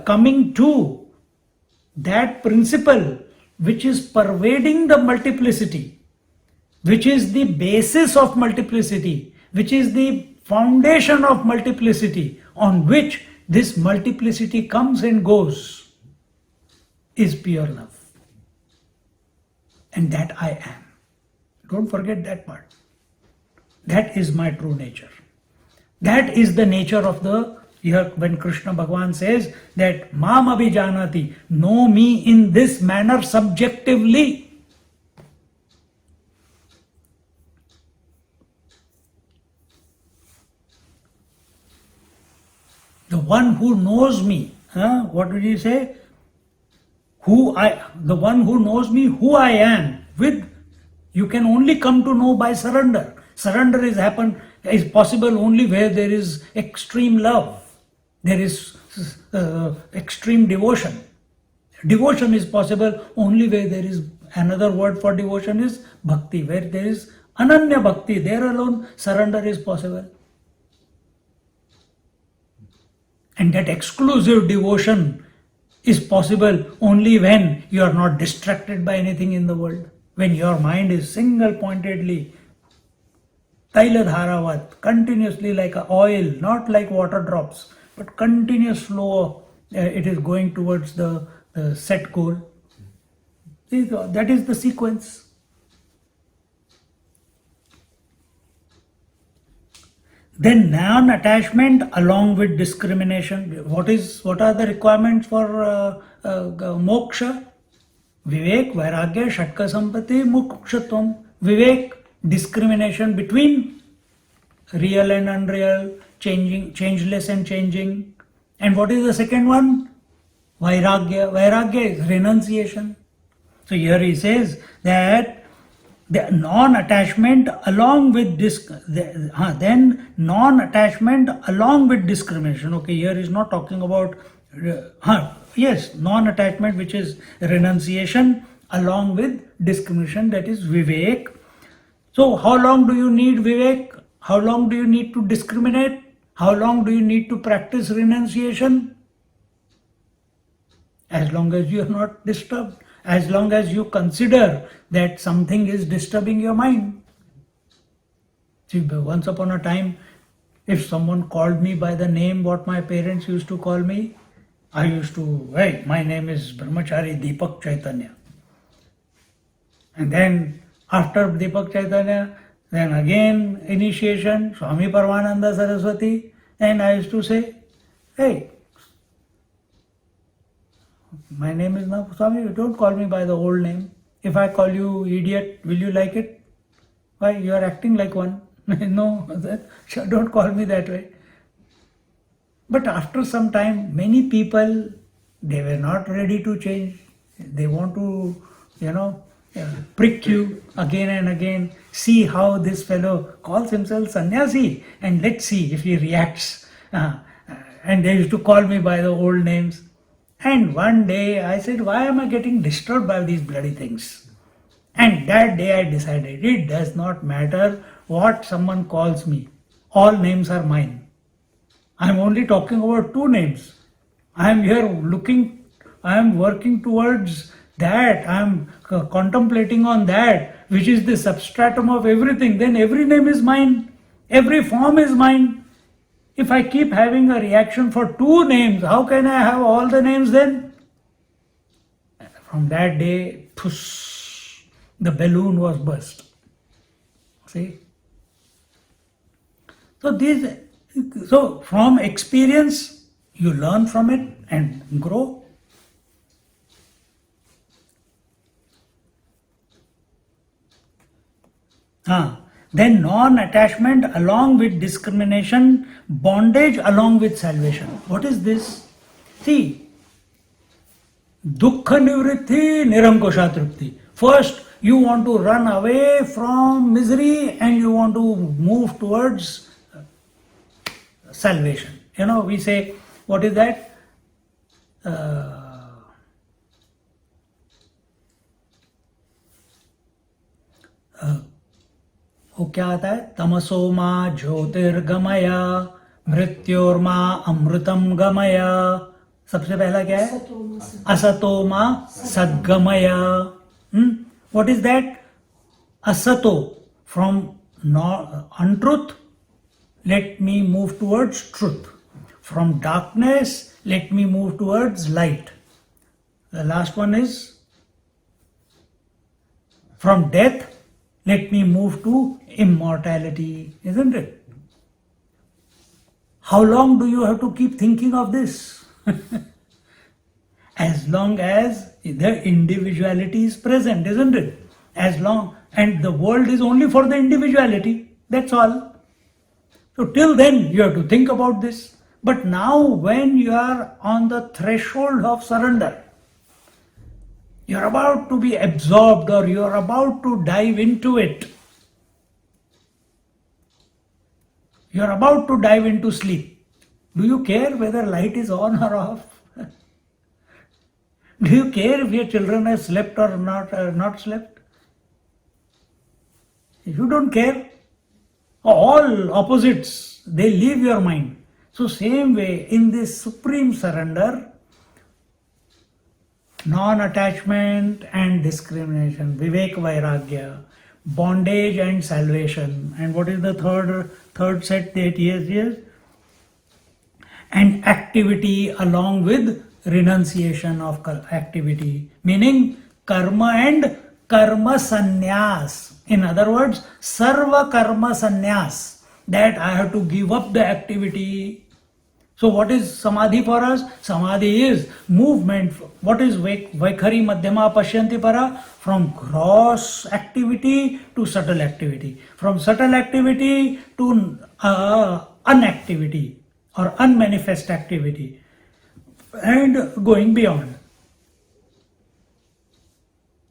coming to that principle which is pervading the multiplicity, which is the basis of multiplicity, which is the foundation of multiplicity, on which this multiplicity comes and goes, is pure love. And that I am. Don't forget that part. That is my true nature. That is the nature of when Krishna Bhagavan says that Mam Abhijanati, know me in this manner subjectively. The one who knows me, what did he say? The one who knows me, who I am, you can only come to know by surrender. Surrender is possible only where there is extreme love. There is extreme devotion. Devotion is possible only where there is, another word for devotion is bhakti. Where there is ananya bhakti, there alone surrender is possible. And that exclusive devotion is possible only when you are not distracted by anything in the world. When your mind is single-pointedly Taila dharavat, continuously like a oil, not like water drops, but continuous flow. It is going towards the set goal. That is the sequence. Then non-attachment along with discrimination. What are the requirements for moksha? Vivek, vairagya, shatka sampati, mokshatvam. Vivek, discrimination between real and unreal, changing, changeless and changing. And what is the second one? Vairagya. Vairagya is renunciation. So here he says that the non-attachment along with then non-attachment along with discrimination. Okay, here is not talking about yes, non-attachment, which is renunciation, along with discrimination, that is vivek. So how long do you need vivek? How long do you need to discriminate? How long do you need to practice renunciation? As long as you are not disturbed, as long as you consider that something is disturbing your mind. See, once upon a time, if someone called me by the name what my parents used to call me, I used to, hey, my name is Brahmachari Deepak Chaitanya. And then after Deepak Chaitanya, then again initiation, Swami Paramananda Saraswati, and I used to say, hey, my name is now Swami, don't call me by the old name. If I call you idiot, will you like it? Why? You are acting like one. No, don't call me that way. But after some time, many people, they were not ready to change. They want to, prick you again and again. See how this fellow calls himself Sannyasi, and let's see if he reacts. And they used to call me by the old names. And one day I said, why am I getting disturbed by these bloody things? And that day I decided, it does not matter what someone calls me. All names are mine. I am only talking about two names. I am here I am working towards that. I am contemplating on that, which is the substratum of everything. Then every name is mine. Every form is mine. If I keep having a reaction for two names, how can I have all the names then? From that day, the balloon was burst. See? So from experience, you learn from it and grow. Then non-attachment along with discrimination, bondage along with salvation. What is this? See, dukkha nivritti nirankusha tripti. First, you want to run away from misery and you want to move towards salvation. We say, what is that? वो क्या आता है? तमसो मा ज्योतिर्गमया मृत्योर्मा अमृतम गमया. सबसे पहला क्या है? असतो मा सद्गमया. What is that? Asato, from untruth, let me move towards truth. From darkness, let me move towards light. The last one is from death, let me move to immortality, isn't it? How long do you have to keep thinking of this? As long as the individuality is present, isn't it? And the world is only for the individuality, that's all. So till then you have to think about this. But now when you are on the threshold of surrender, you are about to be absorbed or you are about to dive into it. You are about to dive into sleep. Do you care whether light is on or off? Do you care if your children have slept or not slept? If you don't care, all opposites, they leave your mind. So same way, in this supreme surrender, non-attachment and discrimination, vivek vairagya, bondage and salvation. And what is the third set that here? And activity along with renunciation of activity, meaning karma and karma sannyas. In other words, sarva karma sannyas, that I have to give up the activity. So what is samadhi for us? Samadhi is movement. What is vaikhari madhyama pashyanti para? From gross activity to subtle activity. From subtle activity to unactivity or unmanifest activity, and going beyond.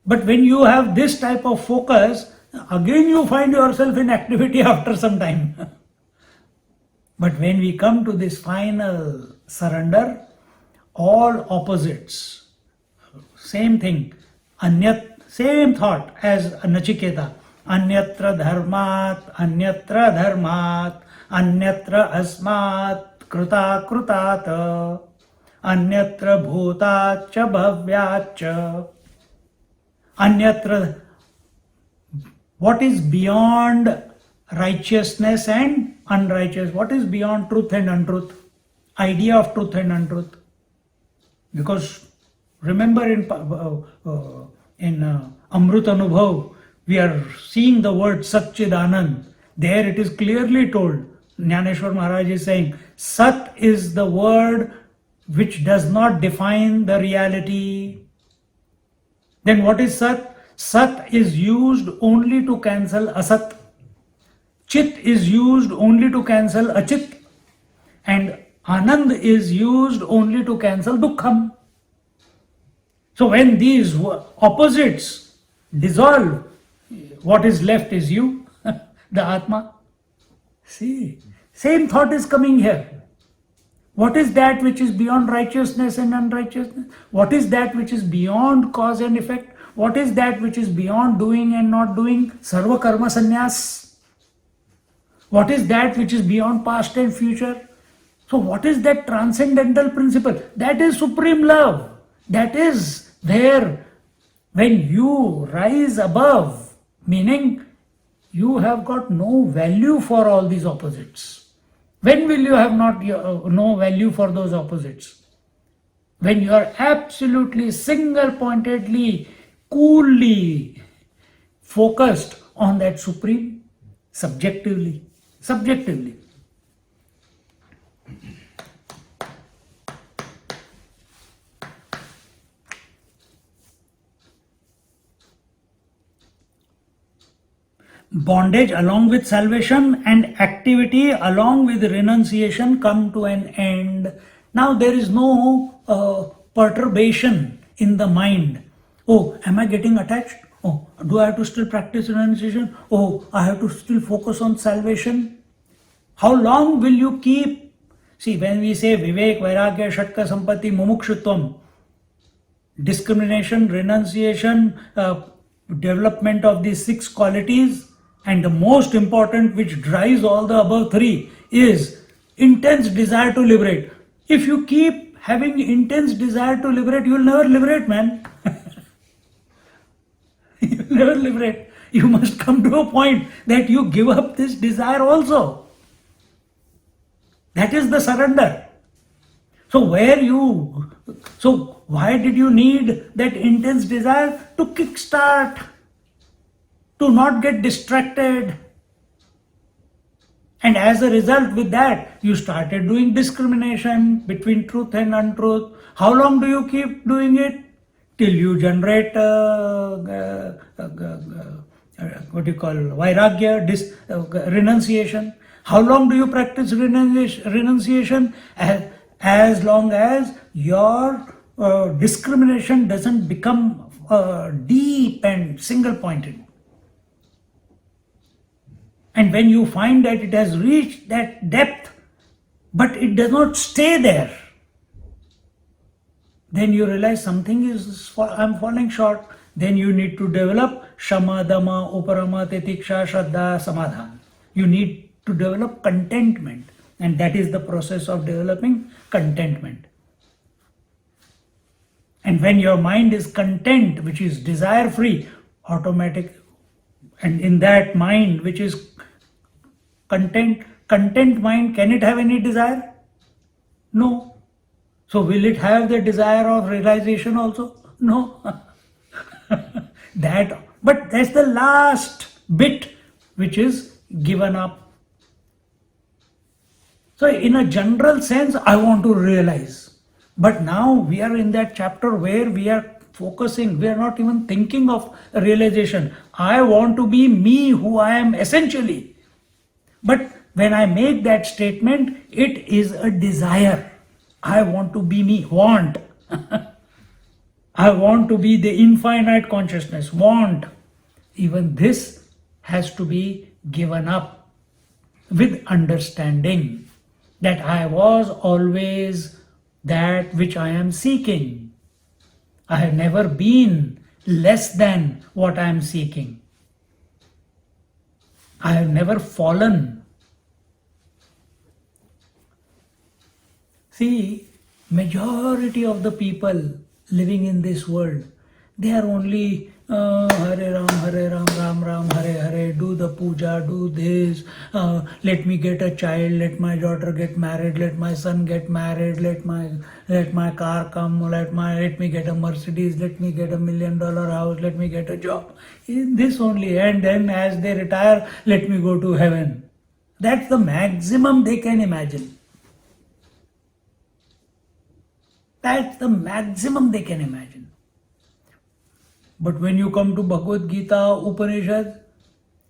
But when you have this type of focus, again you find yourself in activity after some time. But when we come to this final surrender, all opposites, same thing, same thought as Nachiketa, anyatra dharmat, anyatra asmat, kruta krutat, anyatra bhutat cha bhavyat cha, anyatra. What is beyond righteousness and unrighteous? What is beyond truth and untruth? Idea of truth and untruth. Because remember in Amrut Anubhav, we are seeing the word Satchidanand. There it is clearly told. Gyaneshwari Maharaj is saying, Sat is the word which does not define the reality. Then what is Sat? Sat is used only to cancel Asat. Chit is used only to cancel Achit. And Anand is used only to cancel Dukkham. So when these opposites dissolve, what is left is you, the Atma. See, same thought is coming here. What is that which is beyond righteousness and unrighteousness? What is that which is beyond cause and effect? What is that which is beyond doing and not doing? Sarva karma sannyas. What is that which is beyond past and future? So what is that transcendental principle? That is supreme love. That is there when you rise above, meaning you have got no value for all these opposites. When will you have no value for those opposites? When you are absolutely single-pointedly, coolly focused on that supreme, subjectively. Bondage along with salvation and activity along with renunciation come to an end. Now there is no perturbation in the mind. Oh, am I getting attached? Oh, do I have to still practice renunciation? Oh, I have to still focus on salvation? How long will you keep? See, when we say Vivek, Vairagya, Shatka, Sampatti, Mumukshutvam, discrimination, renunciation, development of these 6 qualities, and the most important, which drives all the above 3, is intense desire to liberate. If you keep having intense desire to liberate, you will never liberate, man. You will never liberate. You must come to a point that you give up this desire also. That is the surrender. So why did you need that intense desire? To kickstart, to not get distracted. And as a result with that, you started doing discrimination between truth and untruth. How long do you keep doing it? Till you generate vairagya, renunciation. How long do you practice renunciation? As long as your discrimination doesn't become deep and single-pointed. And when you find that it has reached that depth, but it does not stay there, then you realize something I'm falling short. Then you need to develop Shama, Dama, Uparama, Titiksha, Shraddha, Samadhan. You need to develop contentment. And that is the process of developing contentment. And when your mind is content, which is desire-free, automatic, And in that mind, which is content mind, can it have any desire? No. So will it have the desire of realization also? No. But that's the last bit which is given up. So in a general sense, I want to realize. But now we are in that chapter where we are focusing, we are not even thinking of realization. I want to be me who I am essentially. But when I make that statement, it is a desire. I want to be me, want. I want to be the infinite consciousness, want. Even this has to be given up with understanding that I was always that which I am seeking. I have never been less than what I am seeking. I have never fallen. See, majority of the people living in this world, they are only Hare Ram, Ram Ram, Hare Hare, do the puja, do this, let me get a child, let my daughter get married, let my son get married, let my car come, let me get a Mercedes, let me get $1 million house, let me get a job. This only, and then as they retire, let me go to heaven. That's the maximum they can imagine. That's the maximum they can imagine. But when you come to Bhagavad Gita, Upanishad,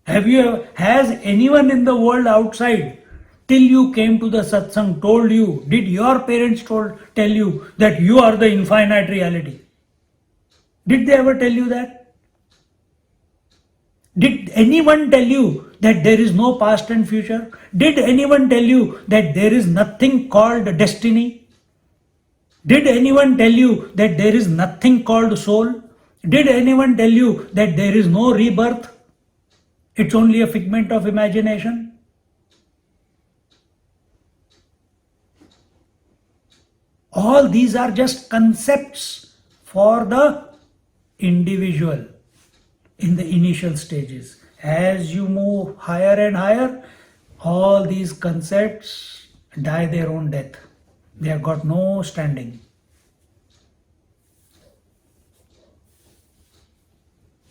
has anyone in the world outside, till you came to the satsang, told you, did your parents tell you that you are the infinite reality? Did they ever tell you that? Did anyone tell you that there is no past and future? Did anyone tell you that there is nothing called destiny? Did anyone tell you that there is nothing called soul? Did anyone tell you that there is no rebirth? It's only a figment of imagination? All these are just concepts for the individual in the initial stages. As you move higher and higher, all these concepts die their own death. They have got no standing.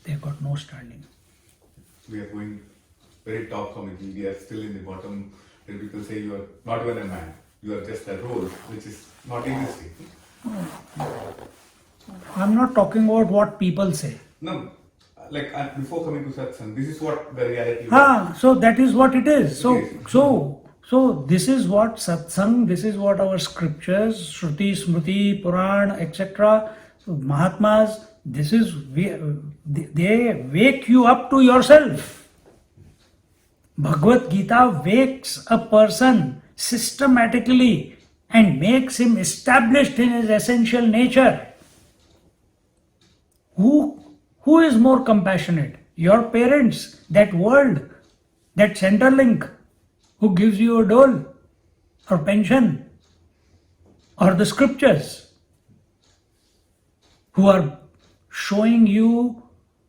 They have got no standing. We are going very top committee. We are still in the bottom where people say you are not even a man. You are just a role which is not existing. I'm not talking about what people say. No, like before coming to satsang, this is what the reality is. So that is what it is. So this is what satsang, this is what our scriptures, Shruti, Smriti, Puran, etc., Mahatmas, this is, they wake you up to yourself. Bhagavad Gita wakes a person systematically and makes him established in his essential nature. Who is more compassionate? Your parents, that world, that Centrelink, who gives you a dole or pension, or the scriptures, who are showing you,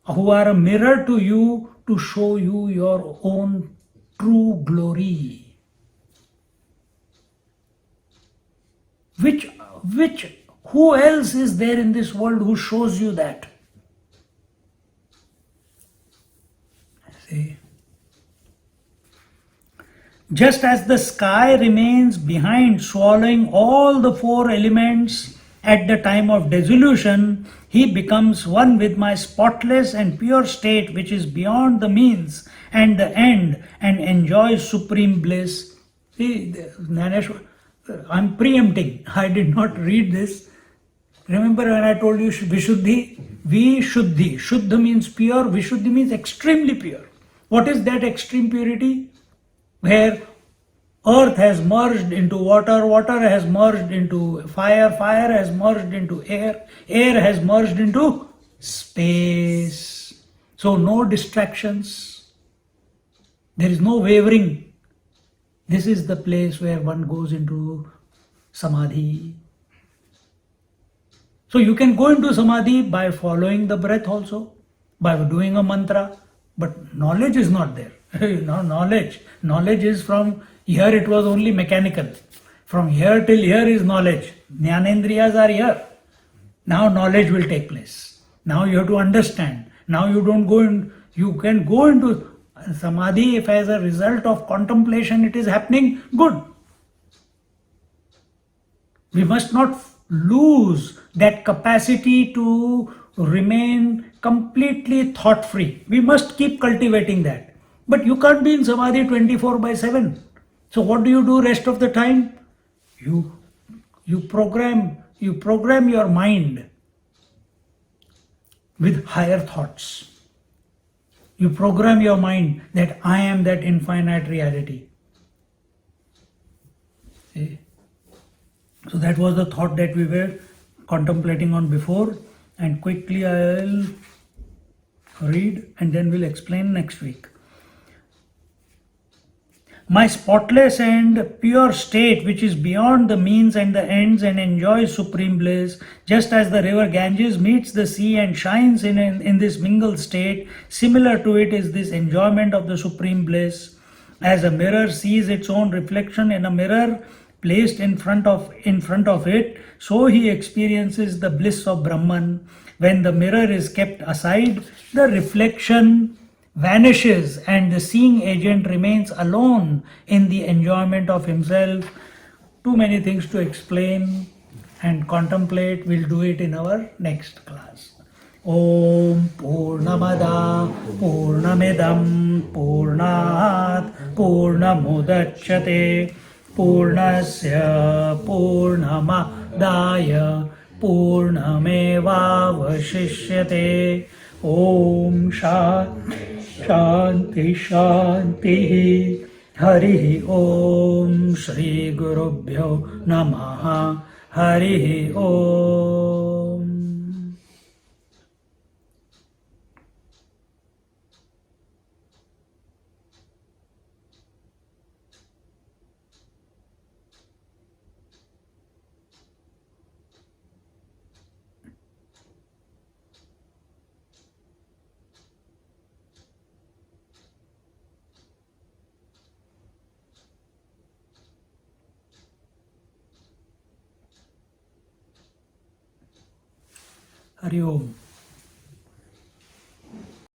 who are a mirror to you to show you your own true glory. Who else is there in this world who shows you that? See? Just as the sky remains behind, swallowing all the four elements at the time of dissolution, he becomes one with my spotless and pure state, which is beyond the means and the end, and enjoys supreme bliss. See, Gyaneshwari, I'm preempting. I did not read this. Remember when I told you Vishuddhi? Vishuddhi. Shuddha means pure, Vishuddhi means extremely pure. What is that extreme purity? Where earth has merged into water, water has merged into fire, fire has merged into air, air has merged into space. So no distractions. There is no wavering. This is the place where one goes into samadhi. So you can go into samadhi by following the breath also, by doing a mantra, But knowledge is not there. Knowledge is from here, it was only mechanical. From here till here is knowledge. Jnanendriyas are here. Now knowledge will take place. Now you have to understand. Now you don't go in, you can go into samadhi if as a result of contemplation it is happening, good. We must not lose that capacity to remain completely thought free. We must keep cultivating that. But you can't be in samadhi 24/7. So what do you do rest of the time? You program your mind with higher thoughts. You program your mind that I am that infinite reality. See? So that was the thought that we were contemplating on before, and quickly I'll read and then we'll explain next week. My spotless and pure state, which is beyond the means and the ends and enjoys supreme bliss, just as the river Ganges meets the sea and shines in this mingled state, similar to it is this enjoyment of the supreme bliss. As a mirror sees its own reflection in a mirror placed in front of it, so he experiences the bliss of Brahman. When the mirror is kept aside, the reflection vanishes and the seeing agent remains alone in the enjoyment of himself. Too many things to explain and contemplate. We'll do it in our next class. Om Purnamada Purnamidam Purnat Purnamudachyate Purnasya Purnamadaya Purnamevavashishyate. Om Shanti Shanti Hari Om Shri Gurubhyo Namaha Hari Om. Hari Om.